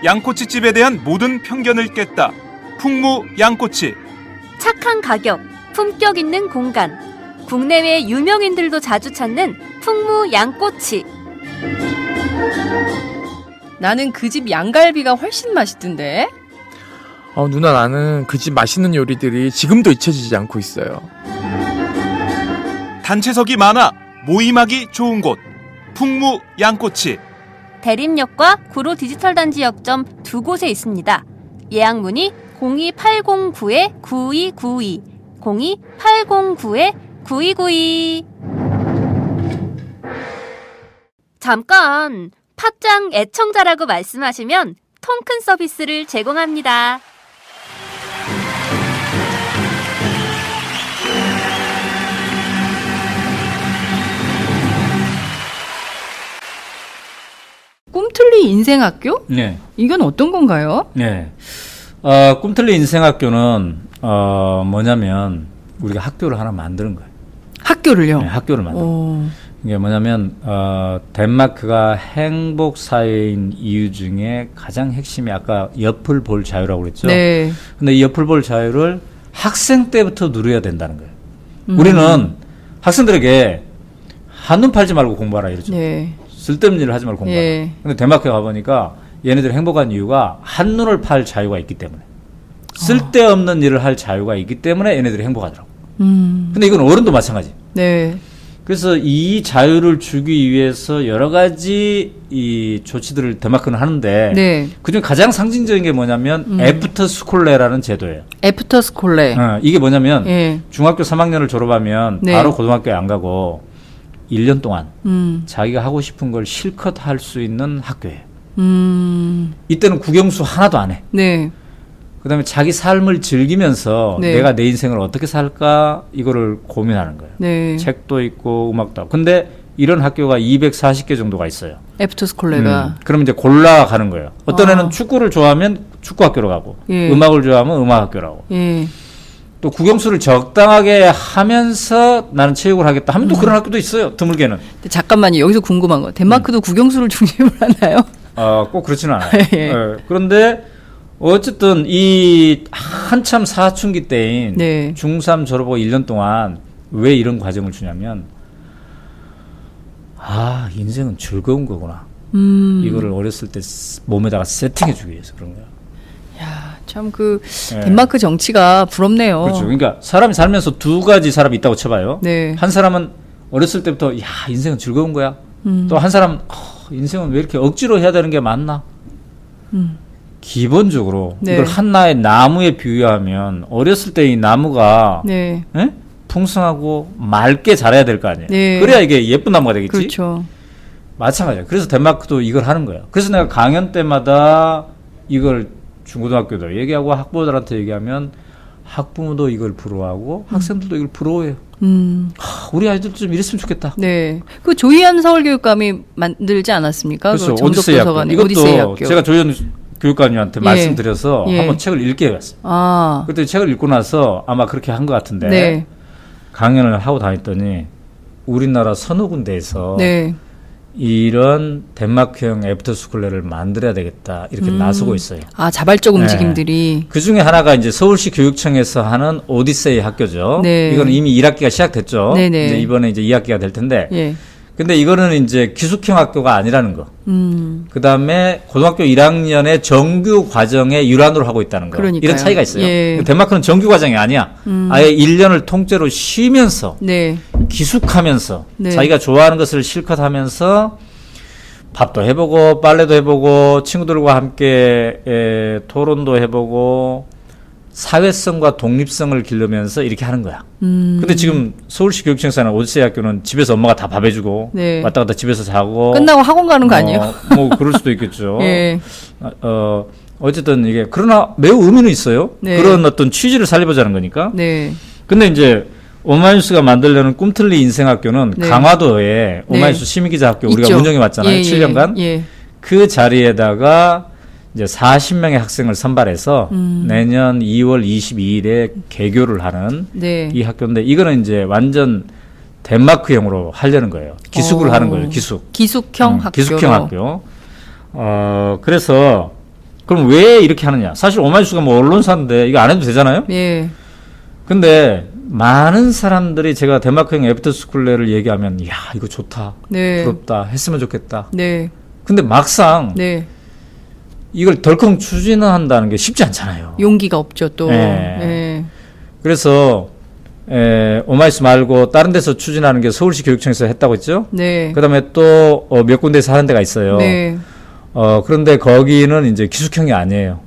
양꼬치집에 대한 모든 편견을 깼다. 풍무 양꼬치. 착한 가격, 품격 있는 공간. 국내외 유명인들도 자주 찾는 풍무 양꼬치. 나는 그 집 양갈비가 훨씬 맛있던데. 누나, 나는 그 집 맛있는 요리들이 지금도 잊혀지지 않고 있어요. 단체석이 많아 모임하기 좋은 곳. 풍무 양꼬치. 대림역과 구로 디지털 단지 역점 두 곳에 있습니다. 예약 문의 02809-9292, 02809-9292. 잠깐, 팟짱 애청자라고 말씀하시면 통큰 서비스를 제공합니다. 꿈틀리 인생학교? 네. 이건 어떤 건가요? 네. 꿈틀리 인생학교는 뭐냐면 우리가 학교를 하나 만드는 거예요. 학교를요? 네, 학교를 만드는 이게 뭐냐면 덴마크가 행복 사회인 이유 중에 가장 핵심이 아까 옆을 볼 자유라고 그랬죠. 네. 근데 이 옆을 볼 자유를 학생 때부터 누려야 된다는 거예요. 우리는 학생들에게 한눈 팔지 말고 공부하라 이러죠. 네. 쓸데없는 일을 하지 말고 공부하라. 예. 근데 덴마크에 가보니까 얘네들이 행복한 이유가 한눈을 팔 자유가 있기 때문에. 쓸데없는 일을 할 자유가 있기 때문에 얘네들이 행복하더라고. 근데 이건 어른도 마찬가지. 네. 그래서 이 자유를 주기 위해서 여러 가지 이 조치들을 덴마크는 하는데 네. 그중 가장 상징적인 게 뭐냐면 애프터 스콜레라는 제도예요. 애프터 스콜레. 이게 뭐냐면 예. 중학교 3학년을 졸업하면 네. 바로 고등학교에 안 가고 1년 동안 자기가 하고 싶은 걸 실컷 할 수 있는 학교예요. 이때는 국영수 하나도 안 해. 네. 그다음에 자기 삶을 즐기면서 네. 내가 내 인생을 어떻게 살까 이거를 고민하는 거예요. 네. 책도 있고 음악도 하고. 근데 이런 학교가 240개 정도가 있어요. 애프터스쿨레가. 그럼 이제 골라가는 거예요. 어떤 애는 축구를 좋아하면 축구 학교로 가고 예. 음악을 좋아하면 음악 학교로 가고 예. 또 국영수를 적당하게 하면서 나는 체육을 하겠다 하면 또 그런 학교도 있어요. 드물게는. 근데 잠깐만요. 여기서 궁금한 거. 덴마크도 국영수를 중심으로 하나요? 꼭 그렇지는 않아요. 예. 그런데 어쨌든 이 한참 사춘기 때인 네. 중3 졸업하고 1년 동안 왜 이런 과정을 주냐면 인생은 즐거운 거구나. 이거를 어렸을 때 몸에다가 세팅해 주기 위해서 그런 거야. 야, 참 덴마크 정치가 부럽네요. 그렇죠. 그러니까 사람이 살면서 두 가지 사람이 있다고 쳐봐요. 네. 한 사람은 어렸을 때부터 인생은 즐거운 거야. 또 한 사람은 인생은 왜 이렇게 억지로 해야 되는 게 맞나? 기본적으로 네. 이걸 한나의 나무에 비유하면 어렸을 때 이 나무가 네. 풍성하고 맑게 자라야 될 거 아니에요. 네. 그래야 이게 예쁜 나무가 되겠지. 그렇죠. 마찬가지야. 그래서 덴마크도 이걸 하는 거예요. 그래서 내가 강연 때마다 이걸 중고등학교도 얘기하고 학부모들한테 얘기하면 학부모도 이걸 부러워하고 학생들도 이걸 부러워해요. 우리 아이들도 좀 이랬으면 좋겠다. 네. 그 조희연 서울교육감이 만들지 않았습니까? 그렇죠. 그 오디세이 학교. 오디세이 이것도 학교. 제가 조희연 교육감님한테 말씀드려서 한번 책을 읽게 해봤어요. 그때 책을 읽고 나서 아마 그렇게 한 것 같은데 네. 강연을 하고 다녔더니 우리나라 서너 군데에서 네. 이런 덴마크형 애프터스쿨레를 만들어야 되겠다 이렇게 나서고 있어요. 자발적 움직임들이. 그 중에 하나가 이제 서울시 교육청에서 하는 오디세이 학교죠. 네. 이거는 이미 1학기가 시작됐죠. 네네. 이제 이번에 이제 2학기가 될 텐데. 예. 근데 이거는 이제 기숙형 학교가 아니라는 거. 그 다음에 고등학교 1학년의 정규 과정의 일환으로 하고 있다는 거. 그러니까요. 이런 차이가 있어요. 예. 덴마크는 정규 과정이 아니야. 아예 1년을 통째로 쉬면서 네. 기숙하면서 네. 자기가 좋아하는 것을 실컷 하면서 밥도 해보고 빨래도 해보고 친구들과 함께 토론도 해보고 사회성과 독립성을 기르면서 이렇게 하는 거야. 근데 지금 서울시 교육청에서는 오디세이 학교는 집에서 엄마가 다 밥 해주고 네. 왔다 갔다 집에서 자고 끝나고 학원 가는 거 아니에요? 뭐 그럴 수도 있겠죠. 예. 어쨌든 이게 그러나 매우 의미는 있어요. 네. 그런 어떤 취지를 살려보자는 거니까. 네. 근데 이제 오마이뉴스가 만들려는 꿈틀리 인생학교는 네. 강화도에 오마이뉴스 시민기자학교 우리가 있죠. 운영해 왔잖아요. 7년간. 예. 그 자리에다가 이제 40명의 학생을 선발해서 내년 2월 22일에 개교를 하는 네. 이 학교인데 이거는 이제 완전 덴마크형으로 하려는 거예요. 기숙을 하는 거예요. 기숙형 학교. 기숙형 학교. 그래서 그럼 왜 이렇게 하느냐? 사실 오마이뉴스가 뭐 언론사인데 이거 안 해도 되잖아요. 예. 근데 많은 사람들이 제가 덴마크형 애프터스쿨레를 얘기하면 야 이거 좋다. 네. 부럽다. 했으면 좋겠다. 네. 근데 막상 네. 이걸 덜컹 추진한다는 게 쉽지 않잖아요. 용기가 없죠, 또. 네. 네. 그래서 오마이스 말고 다른 데서 추진하는 게 서울시 교육청에서 했다고 했죠. 네. 그다음에 또 몇 군데에서 하는 데가 있어요. 네. 그런데 거기는 이제 기숙형이 아니에요.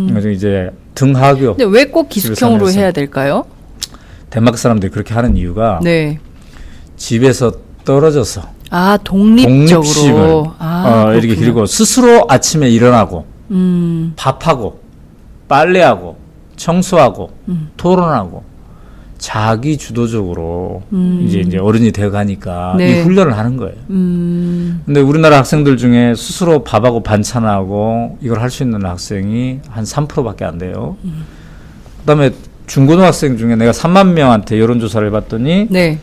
그래서 이제 등하교. 근데 왜 꼭 기숙형으로 해야 될까요? 덴마크 사람들이 그렇게 하는 이유가 네. 집에서 떨어져서 독립적으로. 독립심을 이렇게 기르고 스스로 아침에 일어나고 밥하고 빨래하고 청소하고 토론하고 자기 주도적으로 이제 어른이 되어 가니까 네. 이 훈련을 하는 거예요. 근데 우리나라 학생들 중에 스스로 밥하고 반찬하고 이걸 할 수 있는 학생이 한 3%밖에 안 돼요. 그다음에 중고등학생 중에 내가 3만 명한테 여론조사를 해봤더니 네.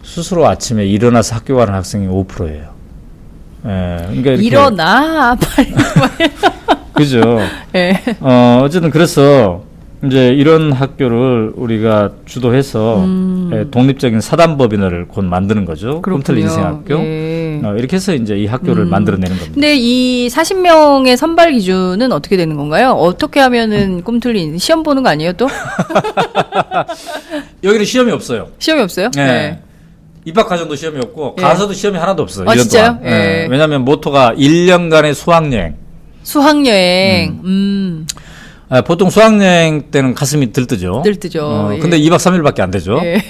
스스로 아침에 일어나서 학교 가는 학생이 5%예요. 그러니까 이렇게 일어나 빨리. 그죠. 네. 어쨌든 그래서 이제 이런 학교를 우리가 주도해서 독립적인 사단법인을 곧 만드는 거죠. 꿈틀 인생학교. 예. 이렇게 해서 이제 이 학교를 만들어내는 겁니다. 근데 이 40명의 선발 기준은 어떻게 되는 건가요? 어떻게 하면은 꿈틀린 시험 보는 거 아니에요, 또? 여기는 시험이 없어요. 시험이 없어요? 네. 입학 과정도 시험이 없고 예. 가서도 시험이 하나도 없어요. 1년 진짜요? 동안. 예. 왜냐하면 모토가 1년간의 수학여행. 수학여행. 보통 수학여행 때는 가슴이 들뜨죠. 들뜨죠. 예. 근데 2박 3일밖에 안 되죠. 예.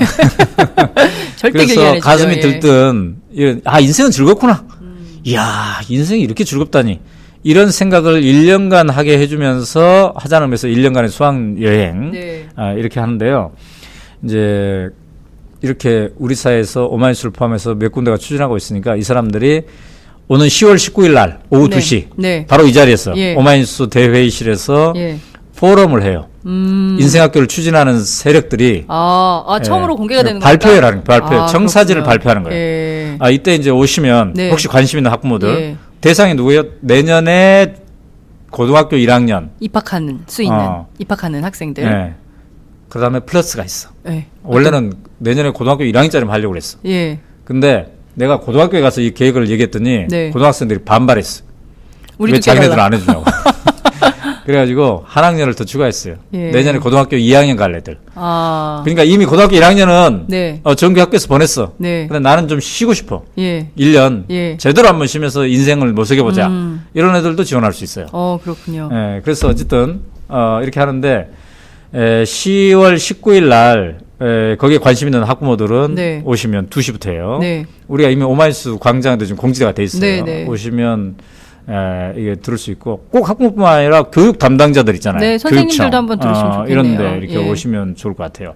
절대 그래서 기억이 안 가슴이 나죠. 들뜬 인생은 즐겁구나. 이야 인생이 이렇게 즐겁다니. 이런 생각을 1년간 하게 해주면서 하자는 의미에서 1년간의 수학여행 네. 이렇게 하는데요. 이제 이렇게 우리 사회에서 오마이뉴스를 포함해서 몇 군데가 추진하고 있으니까 이 사람들이 오는 10월 19일 날 오후 네. 2시 네. 바로 이 자리에서 예. 오마이뉴스 대회의실에서 예. 포럼을 해요. 인생학교를 추진하는 세력들이 처음으로 공개가 되는 거예요. 발표를 하는 거예요. 발표, 청사진을 그렇구나. 발표하는 거예요. 예. 이때 이제 오시면 네. 혹시 관심 있는 학부모들 예. 대상이 누구예요? 내년에 고등학교 1학년 입학하는 입학하는 학생들. 네. 그다음에 플러스가 있어. 네. 원래는 내년에 고등학교 1학년짜리 하려고 그랬어. 예. 근데 내가 고등학교에 가서 이 계획을 얘기했더니 네. 고등학생들이 반발했어. 왜 자기네들은 안 해주냐고. 그래가지고 한 학년을 더 추가했어요. 예. 내년에 고등학교 2학년 갈 애들. 아. 그러니까 이미 고등학교 1학년은 네. 정규 학교에서 보냈어. 네. 근데 나는 좀 쉬고 싶어. 예. 1년 예. 제대로 한번 쉬면서 인생을 모색해보자. 이런 애들도 지원할 수 있어요. 그렇군요. 예, 그래서 어쨌든 이렇게 하는데 10월 19일 날 거기에 관심 있는 학부모들은 네. 오시면 2시부터예요. 네. 우리가 이미 오마이뉴스 광장에도 지금 공지가 돼 있어요. 네, 네. 오시면 이게 들을 수 있고 꼭 학부모뿐만 아니라 교육 담당자들 있잖아요. 네, 선생님들도 교육청, 한번 들으시면 좋겠네요. 이런데 이렇게 예. 오시면 좋을 것 같아요.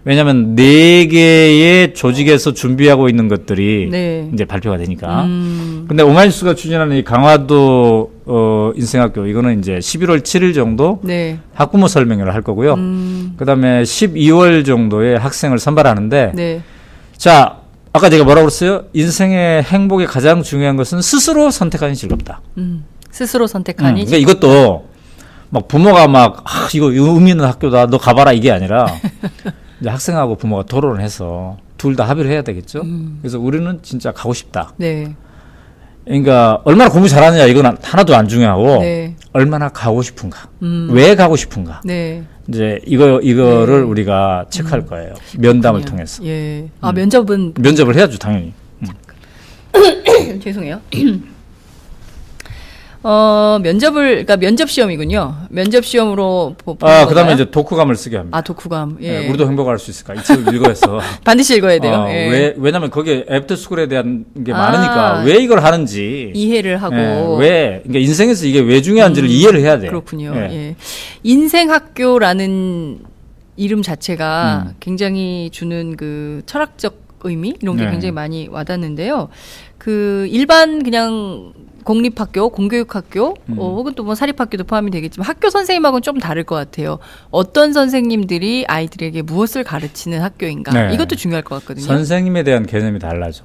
왜냐하면 4개의 조직에서 준비하고 있는 것들이 네. 이제 발표가 되니까. 근데 오마이뉴스가 추진하는 이 강화도 인생학교 이거는 이제 11월 7일 정도 네. 학부모 설명회를 할 거고요. 그다음에 12월 정도에 학생을 선발하는데 네. 자, 아까 제가 뭐라고 그랬어요? 인생의 행복에 가장 중요한 것은 스스로 선택하니 즐겁다. 스스로 선택하니. 그러니까 이것도 막 부모가 막 이거 의미 있는 학교다. 너 가봐라 이게 아니라 이제 학생하고 부모가 토론을 해서 둘 다 합의를 해야 되겠죠. 그래서 우리는 진짜 가고 싶다. 네. 그러니까 얼마나 공부 잘하느냐 이건 하나도 안 중요하고 네. 얼마나 가고 싶은가, 왜 가고 싶은가. 네. 이제 이거를 우리가 체크할 거예요. 면담을 통해서. 예. 면접을 해야죠, 당연히. 죄송해요. 그러니까 면접 시험이군요. 면접 시험으로 그다음에 이제 독후감을 쓰게 합니다. 독후감. 예. 네, 우리도 행복할 수 있을까? 이 책을 읽어서 반드시 읽어야 돼요. 예. 왜냐면 거기에 애프터스쿨에 대한 게 많으니까 왜 이걸 하는지 이해를 하고 그러니까 인생에서 이게 왜 중요한지를 이해를 해야 돼요. 그렇군요. 예. 인생학교라는 이름 자체가 굉장히 주는 그 철학적 의미 이런 게 굉장히 많이 와닿는데요. 그 일반 그냥 공립학교, 공교육학교, 혹은 또 뭐 사립학교도 포함이 되겠지만 학교 선생님하고는 좀 다를 것 같아요. 어떤 선생님들이 아이들에게 무엇을 가르치는 학교인가? 네. 이것도 중요할 것 같거든요. 선생님에 대한 개념이 달라져.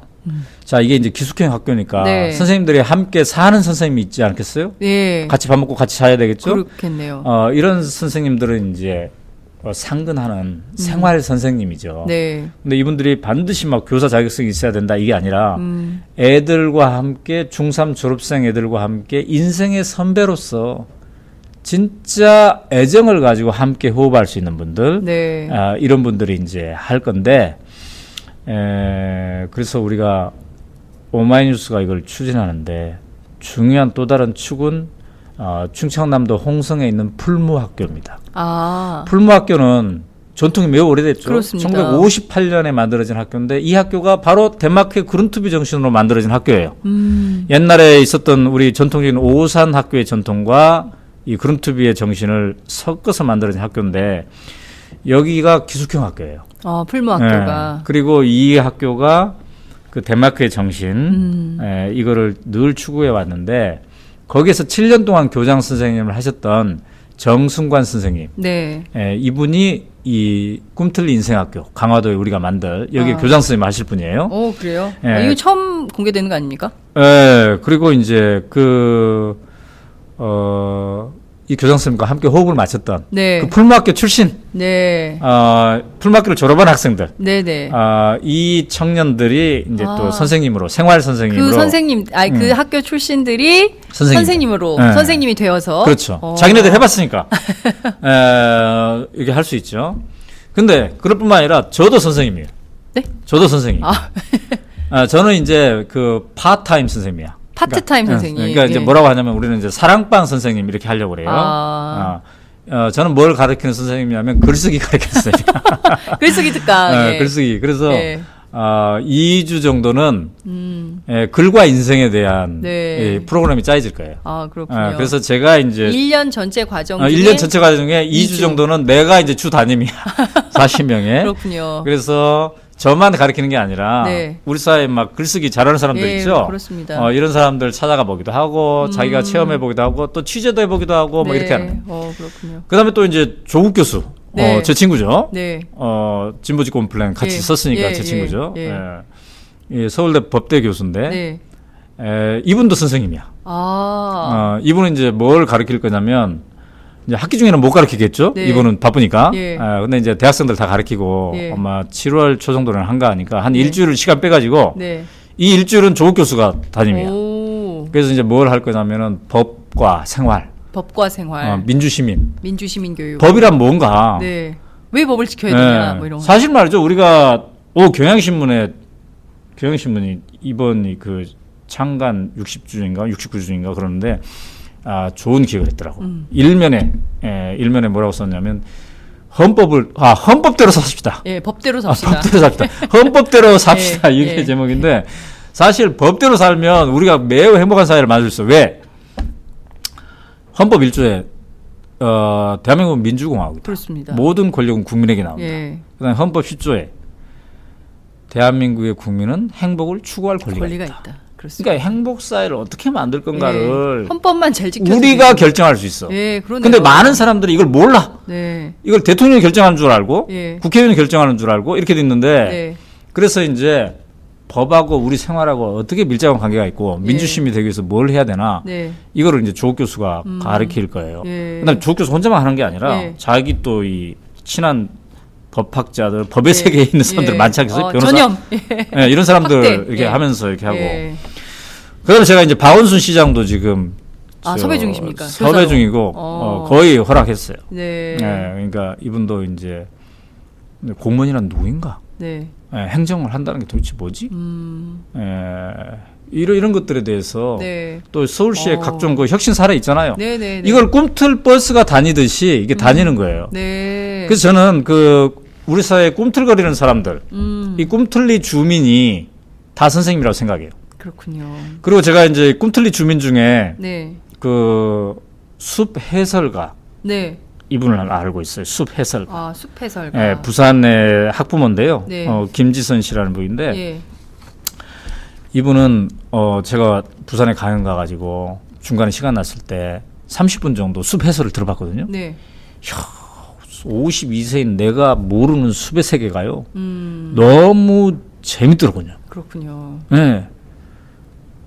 자, 이게 이제 기숙형 학교니까 네. 선생님들이 함께 사는 선생님이 있지 않겠어요? 네. 같이 밥 먹고 같이 자야 되겠죠? 그렇겠네요. 이런 선생님들은 이제 상근하는 생활 선생님이죠. 네. 근데 이분들이 반드시 막 교사 자격증이 있어야 된다 이게 아니라 애들과 함께 중3 졸업생 애들과 함께 인생의 선배로서 진짜 애정을 가지고 함께 호흡할 수 있는 분들, 네. 이런 분들이 이제 할 건데, 그래서 우리가 오마이뉴스가 이걸 추진하는데 중요한 또 다른 축은 충청남도 홍성에 있는 풀무학교입니다. 풀무학교는 전통이 매우 오래됐죠. 그렇습니다. 1958년에 만들어진 학교인데 이 학교가 바로 덴마크의 그룬투비 정신으로 만들어진 학교예요. 옛날에 있었던 우리 전통적인 오산 학교의 전통과 이 그룬투비의 정신을 섞어서 만들어진 학교인데 여기가 기숙형 학교예요. 풀무학교가. 네. 그리고 이 학교가 그 덴마크의 정신 이거를 늘 추구해 왔는데 거기에서 7년 동안 교장 선생님을 하셨던 정순관 선생님. 네. 이분이 이 꿈틀리 인생학교 강화도에 우리가 만들 여기 교장 선생님 하실 분이에요. 그래요? 이거 처음 공개되는 거 아닙니까? 그리고 이제 이 교장 선생님과 함께 호흡을 맞췄던 네. 그 풀무학교 출신, 네. 풀무학교를 졸업한 학생들, 네네. 이 청년들이 이제 또 선생님으로 생활 선생님으로 그 선생님, 그 학교 출신들이 선생님으로 네. 선생님이 되어서 그렇죠. 자기네들 해봤으니까 이게 할 수 있죠. 근데 그럴 뿐만 아니라 저도 선생님이에요. 네? 저도 선생님. 저는 이제 그 파트타임 선생님이야. 파트타임 선생님. 그러니까 이제 뭐라고 하냐면 우리는 이제 사랑방 선생님 이렇게 하려고 그래요. 저는 뭘 가르치는 선생님이냐면 글쓰기 가르치는 선생님. 글쓰기 특강. 글쓰기. 그래서 2주 정도는 글과 인생에 대한 네. 프로그램이 짜여질 거예요. 아, 그렇군요. 그래서 제가 이제 1년 전체 과정 중에 1년 전체 과정에 2주 정도는 내가 이제 주 담임이야. 40명에. 그렇군요. 그래서 저만 가르치는 게 아니라 네. 우리 사회에 막 글쓰기 잘하는 사람들 예, 있죠. 그렇습니다. 이런 사람들 찾아가 보기도 하고 자기가 체험해 보기도 하고 또 취재도 해보기도 하고 뭐 네. 이렇게 하는 거예요. 그렇군요. 그다음에 또 이제 조국 교수, 네. 제 친구죠. 네. 진보집 콤플랜 같이 예. 썼으니까 예, 제 친구죠. 예. 예, 서울대 법대 교수인데 네. 이분도 선생님이야. 아. 이분은 이제 뭘 가르칠 거냐면 이제 학기 중에는 못 가르치겠죠. 네. 이분은 바쁘니까. 예. 근데 이제 대학생들 다 가르치고 예. 아마 7월 초 정도는 한가하니까 한 일주일 시간 빼가지고 네. 이 일주일은 조국 교수가 담임이야. 오. 그래서 이제 뭘 할 거냐면은 법과 생활, 법과 생활, 민주시민. 민주시민 교육. 법이란 뭔가. 네. 왜 법을 지켜야 되냐 뭐 이런 거. 사실 말이죠. 우리가 경향신문이 이번 그 창간 60주년인가 69주년인가 그러는데 좋은 기획을 했더라고. 일면에 뭐라고 썼냐면 헌법대로 삽시다. 예, 법대로 삽시다. 법대로 삽시다. 헌법대로 삽시다. 예, 이게 예. 제목인데 사실 법대로 살면 우리가 매우 행복한 사회를 만들 수 있어. 왜? 헌법 1조에 대한민국은 민주공화국이다. 그렇습니다. 모든 권력은 국민에게 나온다. 예. 그다음에 헌법 10조에 대한민국의 국민은 행복을 추구할 권리가 있다. 있다. 그렇습니다. 그러니까 행복 사회를 어떻게 만들 건가를 헌법만 잘 지켜 우리가 결정할 수 있어. 예, 그러네요. 근데 많은 사람들이 이걸 몰라. 네. 이걸 대통령이 결정하는 줄 알고 예. 국회의원이 결정하는 줄 알고 이렇게 됐는데 네. 그래서 이제 법하고 우리 생활하고 어떻게 밀접한 관계가 있고 민주시민이 되기 위해서 뭘 해야 되나 네. 이거를 이제 조국 교수가 가르칠 거예요. 예. 그다음에 조국 교수 혼자만 하는 게 아니라 예. 자기 또 이 친한 법학자들, 법의 세계에 있는 사람들 많지 않겠어요? 변호사. 전염. 예, 이런 사람들 확대. 이렇게 예. 하면서 이렇게 하고. 예. 그다음에 제가 이제 박원순 시장도 지금 섭외 중이십니까? 섭외 교사로. 중이고 거의 허락했어요. 네. 예, 그러니까 이분도 이제 공무원이란 누구인가? 네. 예, 행정을 한다는 게 도대체 뭐지? 이런 것들에 대해서 네. 또 서울시의 각종 그 혁신 사례 있잖아요. 네, 네, 네. 이걸 꿈틀 버스가 다니듯이 이게 다니는 거예요. 네. 그래서 저는 우리 사회에 꿈틀거리는 사람들, 이 꿈틀리 주민이 다 선생님이라고 생각해요. 그렇군요. 그리고 제가 이제 꿈틀리 주민 중에 네. 그 숲 해설가 네. 이분을 알고 있어요. 숲 해설가. 숲 해설가. 예, 부산의 학부모인데요. 네. 김지선 씨라는 분인데 예. 이분은 제가 부산에 강연 가가지고 중간에 시간 났을 때 30분 정도 숲 해설을 들어봤거든요. 네. 52세인 내가 모르는 숲의 세계가요. 너무 재밌더라고요. 그렇군요. 네.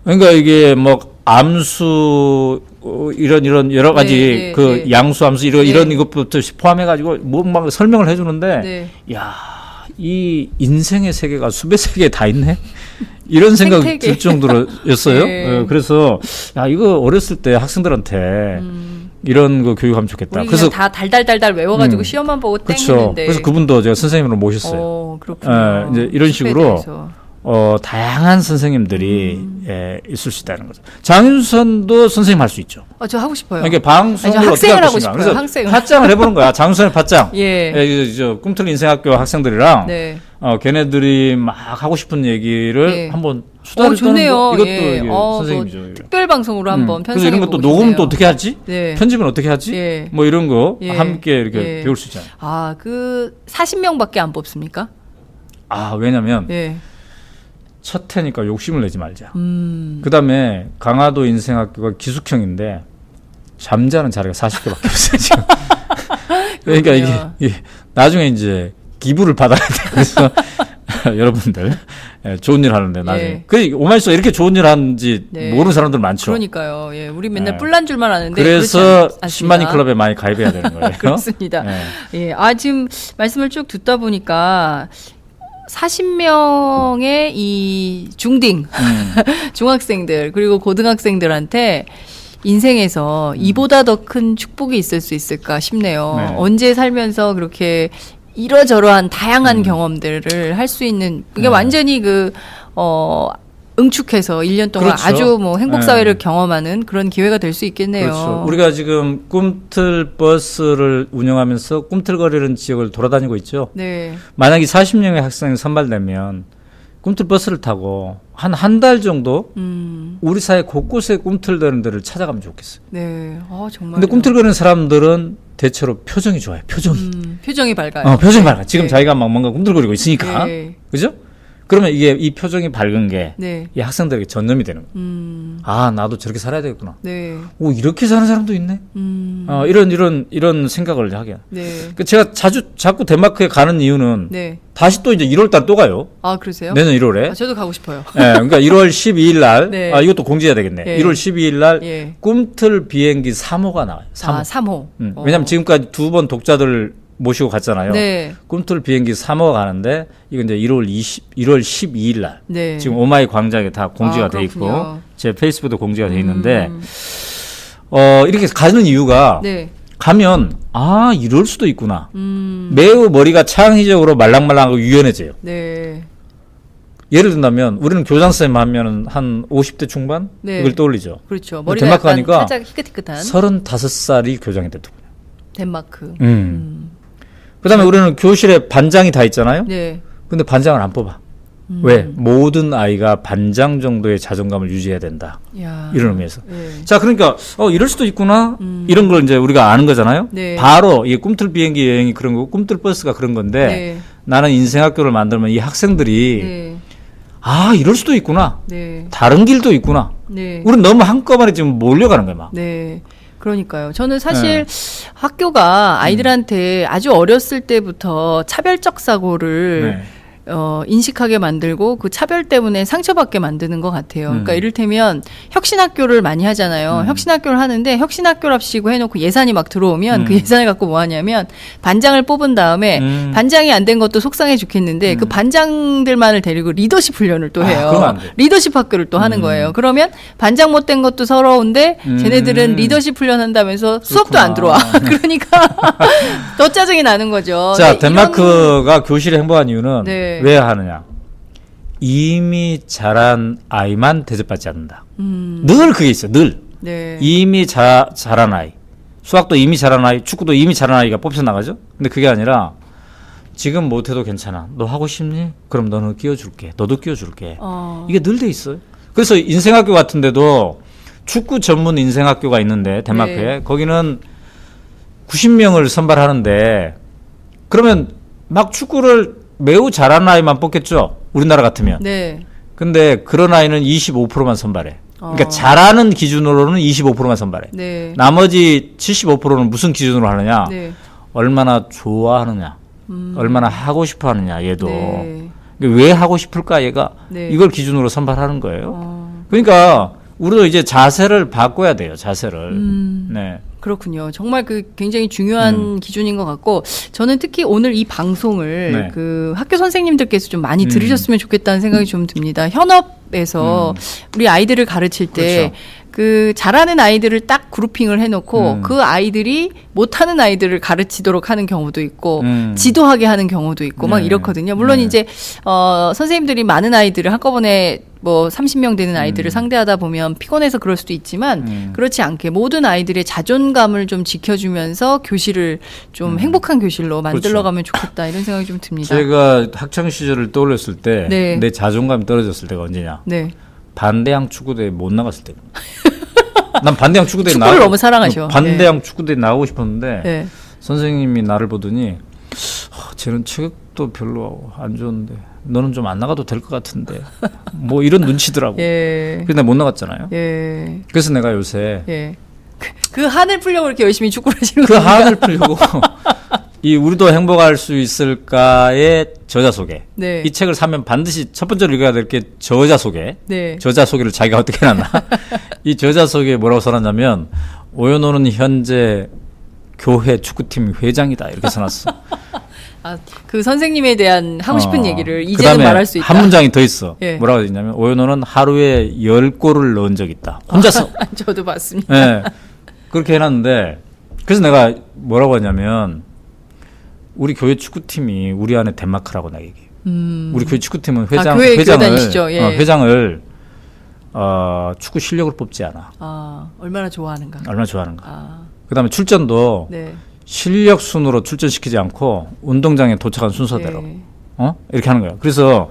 그러니까 이게 뭐 암수 이런 여러 가지 양수, 암수 이런 이것부터 포함해가지고 뭐 막 설명을 해주는데, 야, 이 인생의 세계가 숲의 세계에 다 있네. 이런 생각이 들 정도로였어요. 네. 그래서 야 이거 어렸을 때 학생들한테 이런 거 교육하면 좋겠다. 그래서 다 달달달달 외워가지고 시험만 보고 땡기는데. 그래서 그분도 제가 선생님으로 모셨어요. 그렇군요. 이제 이런 식으로 다양한 선생님들이 있을 수 있다는 거죠. 장윤선도 선생님 할 수 있죠. 저 하고 싶어요. 그러니까 방송을 어떻게 할 것인가. 그래서 학생을. 팟짱을 해보는 거야. 장윤선의 팟짱. 예. 저 꿈틀 인생학교 학생들이랑 네. 걔네들이 막 하고 싶은 얘기를 한번 수다를 떠는 거. 이것도 선생님이죠. 특별 방송으로 한번 편성해 그래서 이런 것도 녹음은 또 어떻게 하지? 네. 편집은 어떻게 하지? 뭐 이런 거 함께 이렇게 배울 수 있잖아요. 40명밖에 안 뽑습니까? 왜냐면 첫 해니까 욕심을 내지 말자. 그다음에 강화도 인생학교가 기숙형인데 잠자는 자리가 40개밖에 없어요. 지금. 그러니까 이게 나중에 이제 기부를 받아야 돼. 그래서 여러분들 좋은 일 하는데 나중에 오마이뉴스 이렇게 좋은 일 하는지 모르는 사람들 많죠. 그러니까요. 우리 맨날 뿔난 줄만 아는데 그래서 10만인 클럽에 많이 가입해야 되는 거예요. 그렇습니다. 지금 말씀을 쭉 듣다 보니까 40명의 이 중딩 중학생들 그리고 고등학생들한테 인생에서 이보다 더 큰 축복이 있을 수 있을까 싶네요. 언제 살면서 그렇게 이러저러한 다양한 경험들을 할 수 있는 이게 완전히 응축해서 1년 동안 아주 뭐 행복 사회를 경험하는 그런 기회가 될 수 있겠네요. 그렇죠. 우리가 지금 꿈틀 버스를 운영하면서 꿈틀거리는 지역을 돌아다니고 있죠. 네. 만약에 40명의 학생이 선발되면 꿈틀 버스를 타고 한 달 정도 우리 사회 곳곳에 꿈틀거리는 데를 찾아가면 좋겠어요. 네. 정말. 근데 꿈틀거리는 사람들은 대체로 표정이 좋아요. 표정이. 표정이 밝아요. 표정이 밝아. 지금 네. 자기가 막 뭔가 꿈틀거리고 있으니까. 네. 그죠? 그러면 이 표정이 밝은 게 네. 이 학생들에게 전염이 되는 거예요. 나도 저렇게 살아야 되겠구나. 네. 오, 이렇게 사는 사람도 있네. 이런 생각을 하게. 네. 제가 자꾸 덴마크에 가는 이유는 네. 다시 또 이제 1월 달 또 가요. 그러세요? 내년 1월에. 저도 가고 싶어요. 네, 그러니까 1월 12일 날. 네. 이것도 공지해야 되겠네. 예. 1월 12일 날 예. 꿈틀 비행기 3호가 나와요. 3호. 3호. 왜냐면 지금까지 2번 독자들 모시고 갔잖아요. 네. 꿈틀 비행기 3호가 가는데 이건 이제 1월 12일 날. 네. 지금 오마이 광장에 다 공지가 돼 있고 그렇군요. 제 페이스북도 공지가 돼 있는데 이렇게 가는 이유가 네. 가면 이럴 수도 있구나. 매우 머리가 창의적으로 말랑말랑하고 유연해져요. 네. 예를 든다면 우리는 교장 선생님 하면은 한 50대 중반 네. 이걸 떠올리죠. 그렇죠. 머리가 덴마크 약간 가니까 살짝 희끗희끗한 35살이 교장이 됐더군요. 덴마크. 그다음에 우리는 교실에 반장이 다 있잖아요. 네. 근데 반장을 안 뽑아. 왜? 모든 아이가 반장 정도의 자존감을 유지해야 된다. 야. 이런 의미에서. 네. 자, 그러니까 이럴 수도 있구나. 이런 걸 이제 우리가 아는 거잖아요. 네. 바로 이 꿈틀 비행기 여행이 그런 거고 꿈틀 버스가 그런 건데 네. 나는 인생학교를 만들면 이 학생들이 네. 이럴 수도 있구나. 네. 다른 길도 있구나. 네. 우리는 너무 한꺼번에 지금 몰려가는 거야, 막. 네. 그러니까요. 저는 사실 학교가 아이들한테 아주 어렸을 때부터 차별적 사고를 네. 인식하게 만들고 그 차별 때문에 상처받게 만드는 것 같아요. 그러니까 이를테면 혁신학교를 많이 하잖아요. 혁신학교를 하는데 혁신학교랍시고 해놓고 예산이 막 들어오면 그 예산을 갖고 뭐 하냐면 반장을 뽑은 다음에 반장이 안 된 것도 속상해 죽겠는데 그 반장들만을 데리고 리더십 훈련을 또 해요. 그러면 안 돼. 리더십 학교를 또 하는 거예요. 그러면 반장 못 된 것도 서러운데 쟤네들은 리더십 훈련한다면서 수업도 안 들어와. 그러니까 더 짜증이 나는 거죠. 자, 덴마크가 교실에 행복한 이유는 네. 왜 하느냐? 이미 자란 아이만 대접받지 않는다. 늘 그게 있어. 늘. 네. 이미 자란 아이. 수학도 이미 자란 아이, 축구도 이미 자란 아이가 뽑혀 나가죠. 근데 그게 아니라 지금 못해도 괜찮아. 너 하고 싶니? 그럼 너는 끼워줄게. 너도 끼워줄게. 이게 늘 돼 있어요. 그래서 인생학교 같은 데도 축구 전문 인생학교가 있는데 덴마크에 네. 거기는 90명을 선발하는데 그러면 막 축구를 매우 잘하는 아이만 뽑겠죠. 우리나라 같으면. 네. 근데 그런 아이는 25%만 선발해. 그러니까 잘하는 기준으로는 25%만 선발해. 네. 나머지 75%는 무슨 기준으로 하느냐? 네. 얼마나 좋아하느냐? 얼마나 하고 싶어 하느냐, 얘도. 네. 왜 하고 싶을까, 얘가? 네. 이걸 기준으로 선발하는 거예요. 그러니까 우리도 이제 자세를 바꿔야 돼요, 자세를. 네. 그렇군요. 정말 그 굉장히 중요한 기준인 것 같고 저는 특히 오늘 이 방송을 네. 그 학교 선생님들께서 좀 많이 들으셨으면 좋겠다는 생각이 좀 듭니다. 현업에서 우리 아이들을 가르칠 때 그 잘하는 아이들을 딱 그룹핑을 해놓고 그 아이들이 못하는 아이들을 가르치도록 하는 경우도 있고 지도하게 하는 경우도 있고 막 이렇거든요. 물론 이제 선생님들이 많은 아이들을 한꺼번에 뭐 30명 되는 아이들을 상대하다 보면 피곤해서 그럴 수도 있지만 그렇지 않게 모든 아이들의 자존감을 좀 지켜주면서 교실을 좀 행복한 교실로 만들어가면 좋겠다 이런 생각이 좀 듭니다. 제가 학창 시절을 떠올렸을 때 내 네. 자존감이 떨어졌을 때가 언제냐? 네. 반대항 축구대에 못 나갔을 때. 난 반대항 축구대에 축구를 너무 사랑하셔. 반대항 축구대에 나가고 싶었는데 네. 선생님이 나를 보더니 쟤는 체격도 별로 안 좋은데 너는 좀 안 나가도 될 것 같은데 뭐 이런 눈치더라고. 예. 그래서 내가 못 나갔잖아요. 예. 그래서 내가 요새 예. 그 한을 풀려고 이렇게 열심히 축구를 하시는 그 겁니까? 한을 풀려고 이 우리도 행복할 수 있을까의 저자 소개. 네. 이 책을 사면 반드시 첫 번째로 읽어야 될 게 저자 소개. 네. 저자 소개를 자기가 어떻게 해놨나. 이 저자 소개에 뭐라고 써놨냐면 오연호는 현재 교회 축구팀 회장이다 이렇게 써놨어. 아, 그 선생님에 대한 하고 싶은 얘기를 이제는 그다음에 말할 수 있다. 한 문장이 더 있어. 예. 뭐라고 했냐면 오연호는 하루에 10골을 넣은 적 있다. 혼자서. 저도 봤습니다. 네. 그렇게 해놨는데 그래서 내가 뭐라고 하냐면 우리 교회 축구팀이 우리 안에 덴마크라고 내가 얘기해. 우리 교회 축구팀은 교회 다니시죠? 예. 회장을 축구 실력으로 뽑지 않아. 아, 얼마나 좋아하는가. 얼마나 좋아하는가. 아, 그다음에 출전도 네. 실력 순으로 출전시키지 않고 운동장에 도착한 순서대로 네. 이렇게 하는 거예요. 그래서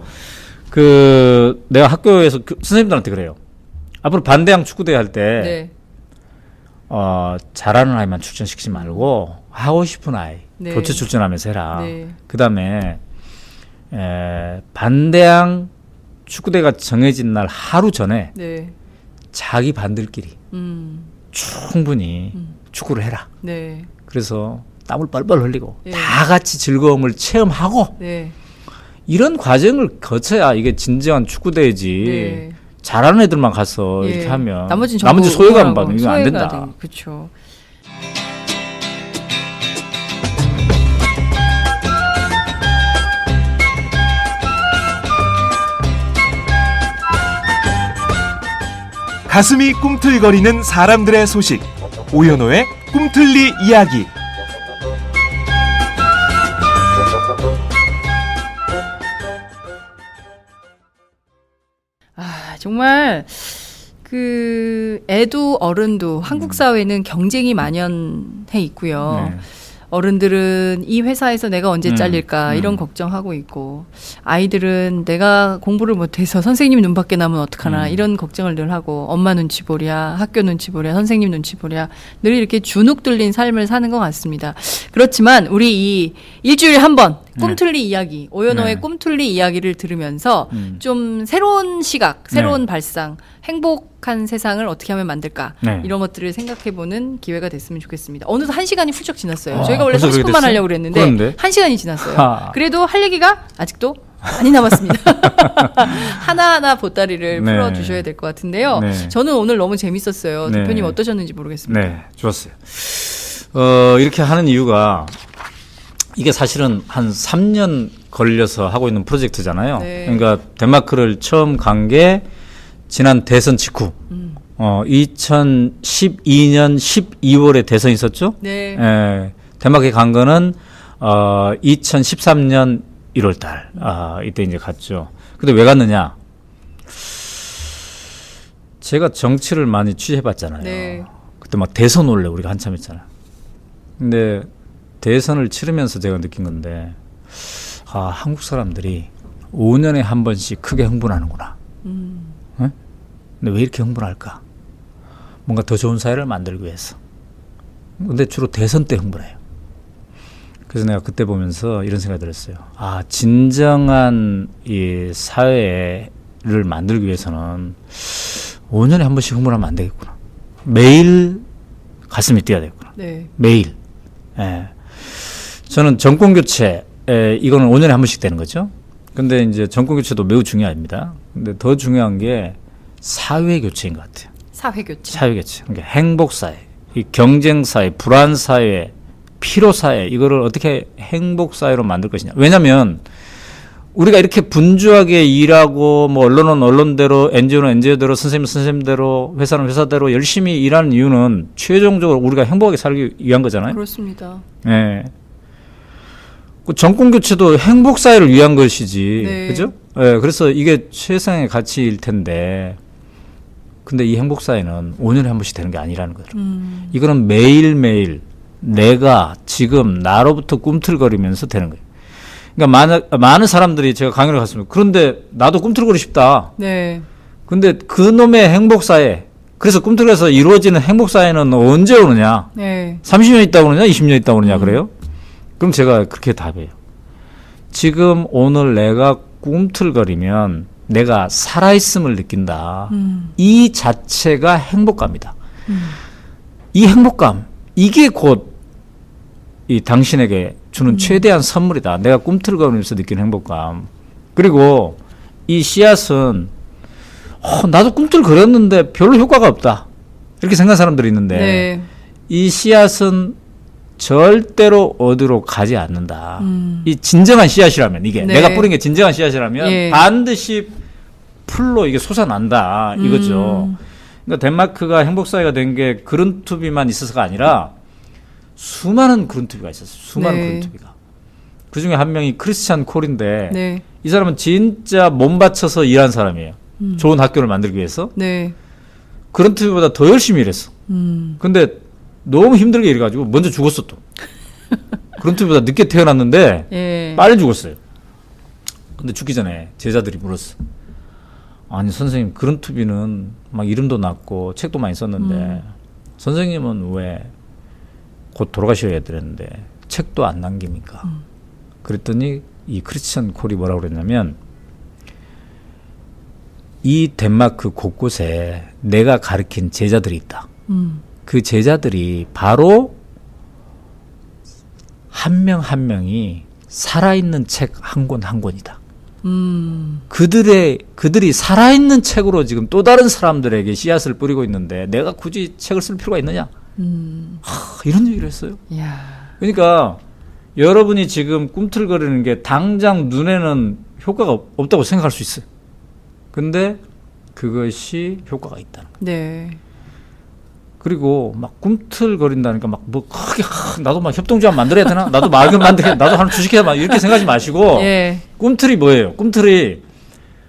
내가 학교에서 선생님들한테 그래요. 앞으로 반대항 축구대회 할 때, 네. 잘하는 아이만 출전시키지 말고, 하고 싶은 아이, 네. 교체 출전하면서 해라. 네. 그 다음에, 반대항 축구대회가 정해진 날 하루 전에, 네. 자기 반들끼리 충분히 축구를 해라. 네. 그래서 땀을 뻘뻘 흘리고, 네. 다 같이 즐거움을 체험하고, 네. 이런 과정을 거쳐야 이게 진정한 축구대회지. 네. 잘하는 애들만 가서 예. 이렇게 하면 나머지 소외감 받는 이거 안 된다. 그렇죠. 가슴이 꿈틀거리는 사람들의 소식. 오연호의 꿈틀리 이야기. 정말 애도 어른도 한국 사회는 경쟁이 만연해 있고요. 네. 어른들은 이 회사에서 내가 언제 잘릴까 이런 걱정하고 있고, 아이들은 내가 공부를 못해서 선생님 눈 밖에 나면 어떡하나 이런 걱정을 늘 하고, 엄마 눈치 보랴, 학교 눈치 보랴, 선생님 눈치 보랴, 늘 이렇게 주눅 들린 삶을 사는 것 같습니다. 그렇지만 우리 이 일주일에 한 번 꿈틀리 이야기, 오연호의 네. 꿈틀리 이야기를 들으면서 좀 새로운 시각, 새로운 발상, 행복한 세상을 어떻게 하면 만들까, 네. 이런 것들을 생각해보는 기회가 됐으면 좋겠습니다. 어느덧 1시간이 훌쩍 지났어요. 저희가 원래 벌써 그렇게 30분만 됐어요? 하려고 그랬는데 그런데? 1시간이 지났어요. 하. 그래도 할 얘기가 아직도 많이 남았습니다. 하나하나 보따리를 네. 풀어주셔야 될 것 같은데요. 네. 저는 오늘 너무 재밌었어요. 네. 대표님 어떠셨는지 모르겠습니다. 네, 좋았어요. 이렇게 하는 이유가, 이게 사실은 한 3년 걸려서 하고 있는 프로젝트잖아요. 네. 그러니까 덴마크를 처음 간 게 지난 대선 직후 2012년 12월에 대선이 있었죠. 네. 덴마크에 간 거는 2013년 1월 달 이때 이제 갔죠. 근데 왜 갔느냐? 제가 정치를 많이 취재해 봤잖아요. 네. 그때 막 대선 올래 우리가 한참 했잖아요. 근데 대선을 치르면서 제가 느낀 건데, 한국 사람들이 5년에 한 번씩 크게 흥분하는구나. 근데 왜 이렇게 흥분할까? 뭔가 더 좋은 사회를 만들기 위해서. 근데 주로 대선 때 흥분해요. 그래서 내가 그때 보면서 이런 생각이 들었어요. 진정한 이 사회를 만들기 위해서는 5년에 한 번씩 흥분하면 안 되겠구나. 매일 가슴이 뛰어야 되겠구나. 네. 매일. 예. 저는 정권 교체, 이거는 5년에 한 번씩 되는 거죠. 근데 이제 정권 교체도 매우 중요합니다. 근데 더 중요한 게 사회 교체인 것 같아요. 사회 교체. 사회 교체. 그러니까 행복 사회, 이 경쟁 사회, 불안 사회, 피로 사회, 이거를 어떻게 행복 사회로 만들 것이냐. 왜냐하면 우리가 이렇게 분주하게 일하고, 뭐 언론은 언론대로, NGO는 NGO대로, 선생님은 선생님대로, 회사는 회사대로 열심히 일하는 이유는 최종적으로 우리가 행복하게 살기 위한 거잖아요. 그렇습니다. 예. 그 정권 교체도 행복 사회를 위한 것이지, 네. 그죠? 예. 그래서 이게 최상의 가치일 텐데, 근데 이 행복 사회는 5년에 한 번씩 되는 게 아니라는 거죠. 이거는 매일매일 내가 지금 나로부터 꿈틀거리면서 되는 거예요. 그러니까 많은 사람들이, 제가 강연을 갔습니다. 그런데 나도 꿈틀거리고 싶다. 네. 근데 그놈의 행복사회, 그래서 꿈틀거려서 이루어지는 행복사회는 언제 오느냐? 네. 30년 있다 오느냐? 20년 있다 오느냐? 그래요? 그럼 제가 그렇게 답해요. 지금 오늘 내가 꿈틀거리면 내가 살아있음을 느낀다. 이 자체가 행복감이다. 이 행복감, 이게 곧 이 당신에게 주는 최대한 선물이다. 내가 꿈틀거리면서 느끼는 행복감. 그리고 이 씨앗은 나도 꿈틀거렸는데 별로 효과가 없다. 이렇게 생각하는 사람들이 있는데, 네. 이 씨앗은 절대로 어디로 가지 않는다. 이 진정한 씨앗이라면, 이게 네. 내가 뿌린 게 진정한 씨앗이라면 예. 반드시 풀로 이게 솟아난다 이거죠. 그러니까 덴마크가 행복사회가 된 게 그룬투비만 있어서가 아니라 수많은 그룬투비가 있었어요. 수많은 네. 그룬투비가. 그 중에 한 명이 크리스찬 콜인데, 네. 이 사람은 진짜 몸 바쳐서 일한 사람이에요. 좋은 학교를 만들기 위해서. 네. 그룬투비보다 더 열심히 일했어. 근데 너무 힘들게 일해가지고 먼저 죽었어 또. 그룬투비보다 늦게 태어났는데 예. 빨리 죽었어요. 근데 죽기 전에 제자들이 물었어. 아니 선생님 그런 투비는 막 이름도 났고 책도 많이 썼는데 선생님은 왜 곧 돌아가셔야 되는데 책도 안 남깁니까? 그랬더니 이 크리스천 콜이 뭐라고 그랬냐면 이 덴마크 곳곳에 내가 가르친 제자들이 있다. 그 제자들이 바로 한 명 한 명이 살아있는 책 한 권 한 권이다. 그들이 살아있는 책으로 지금 또 다른 사람들에게 씨앗을 뿌리고 있는데 내가 굳이 책을 쓸 필요가 있느냐? 이런 얘기를 했어요. 이야. 그러니까 여러분이 지금 꿈틀거리는 게 당장 눈에는 효과가 없다고 생각할 수 있어요. 근데 그것이 효과가 있다는 거예요. 네. 그리고 막 꿈틀거린다니까 막 뭐 크게 나도 막 협동조합 만들어야 되나? 나도 마을 만들게 나도 하나 주식해야 막 이렇게 생각하지 마시고 예. 꿈틀이 뭐예요? 꿈틀이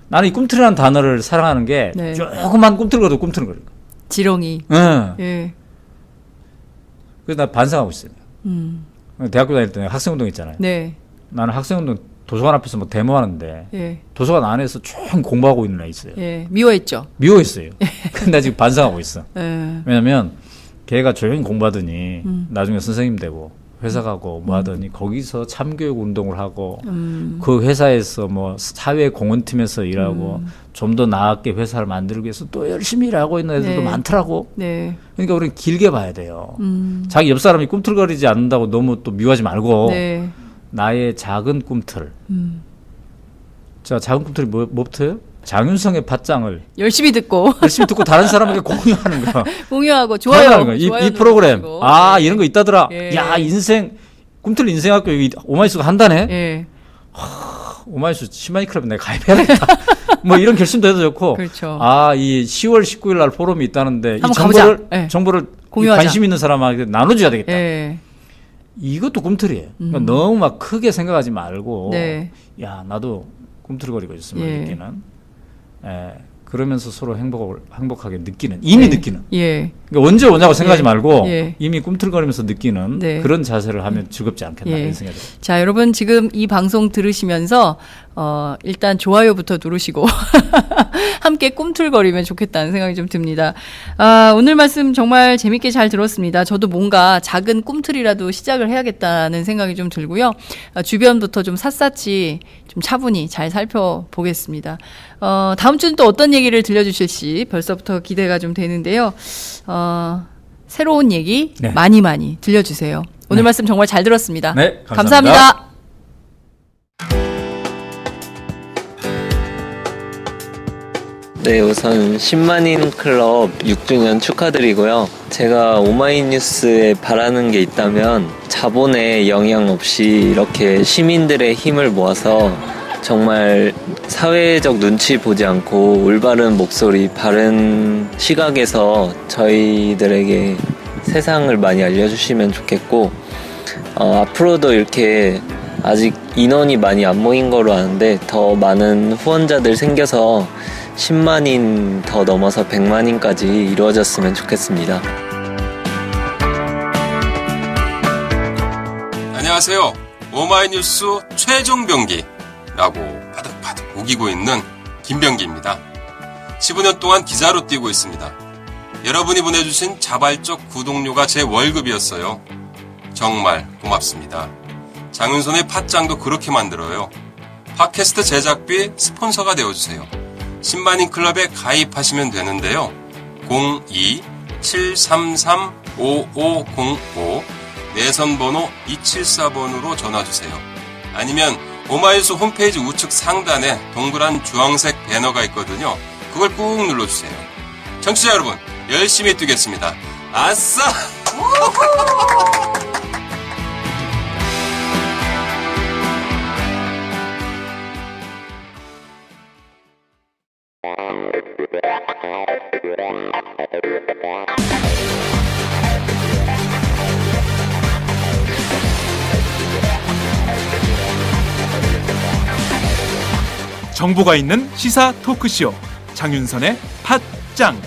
나는 이 꿈틀이라는 단어를 사랑하는 게 네. 조그만 꿈틀거려도 꿈틀거려. 지렁이. 네. 예. 그래서 나 반성하고 있어요. 대학교 다닐 때 학생운동 있잖아요. 네. 나는 학생운동 도서관 앞에서 뭐 데모하는데 예. 도서관 안에서 쭉 공부하고 있는 애 있어요. 예. 미워했죠. 미워했어요. 근데 나 지금 반성하고 있어. 예. 왜냐면 걔가 조용히 공부하더니 나중에 선생님 되고 회사 가고 뭐 하더니 거기서 참교육 운동을 하고 그 회사에서 뭐 사회 공헌팀에서 일하고 좀 더 나았게 회사를 만들기 위해서 또 열심히 일하고 있는 애들도 네. 많더라고. 네. 그러니까 우리는 길게 봐야 돼요. 자기 옆 사람이 꿈틀거리지 않는다고 너무 또 미워하지 말고 네. 나의 작은 꿈틀. 자, 작은 꿈틀이 뭐부터요? 장윤성의 팟짱을 열심히 듣고 열심히 듣고 다른 사람에게 공유하는 거. 공유하고 좋아요. 이 프로그램. 눌러주시고. 아, 네. 이런 거 있다더라. 예. 야, 꿈틀 인생학교 여기 오마이뉴스가 한다네. 예. 오마이뉴스 10만이 클럽에 내가 가입해야겠다. 뭐 이런 결심도 해도 좋고. 그렇죠. 아, 이 10월 19일 날 포럼이 있다는데 이 한번 정보를 가보자. 예. 정보를 공유하자. 관심 있는 사람한테 나눠줘야 되겠다. 예. 이것도 꿈틀이에요. 그러니까 너무 막 크게 생각하지 말고, 네. 야, 나도 꿈틀거리고 있으면 예. 느끼는. 그러면서 서로 행복하게 느끼는, 이미 네. 느끼는. 예. 그러니까 언제 오냐고 생각하지 예. 말고 예. 이미 꿈틀거리면서 느끼는 네. 그런 자세를 하면 즐겁지 않겠나 예. 이런 생각이 들어요. 자, 여러분 지금 이 방송 들으시면서 일단 좋아요부터 누르시고 함께 꿈틀거리면 좋겠다는 생각이 좀 듭니다. 아, 오늘 말씀 정말 재밌게 잘 들었습니다. 저도 뭔가 작은 꿈틀이라도 시작을 해야겠다는 생각이 좀 들고요. 주변부터 좀 샅샅이 좀 차분히 잘 살펴보겠습니다. 다음 주는 또 어떤 얘기를 들려주실지 벌써부터 기대가 좀 되는데요. 새로운 얘기 네. 많이 들려주세요. 오늘 네. 말씀 정말 잘 들었습니다. 네, 감사합니다. 네, 우선 10만인 클럽 6주년 축하드리고요. 제가 오마이뉴스에 바라는 게 있다면 자본의 영향 없이 이렇게 시민들의 힘을 모아서 정말 사회적 눈치 보지 않고 올바른 목소리, 바른 시각에서 저희들에게 세상을 많이 알려주시면 좋겠고, 앞으로도 이렇게 아직 인원이 많이 안 모인 거로 아는데 더 많은 후원자들 생겨서 10만인 더 넘어서 100만인까지 이루어졌으면 좋겠습니다. 안녕하세요. 오마이뉴스 최종 병기라고 바득바득 우기고 있는 김병기입니다. 15년 동안 기자로 뛰고 있습니다. 여러분이 보내주신 자발적 구독료가 제 월급이었어요. 정말 고맙습니다. 장윤선의 팟짱도 그렇게 만들어요. 팟캐스트 제작비 스폰서가 되어주세요. 10만인 클럽에 가입하시면 되는데요. 02-733-5505 내선번호 274번으로 전화주세요. 아니면 오마이뉴스 홈페이지 우측 상단에 동그란 주황색 배너가 있거든요. 그걸 꾹 눌러주세요. 청취자 여러분, 열심히 뛰겠습니다. 아싸! 정보가 있는 시사 토크쇼 장윤선의 팟짱.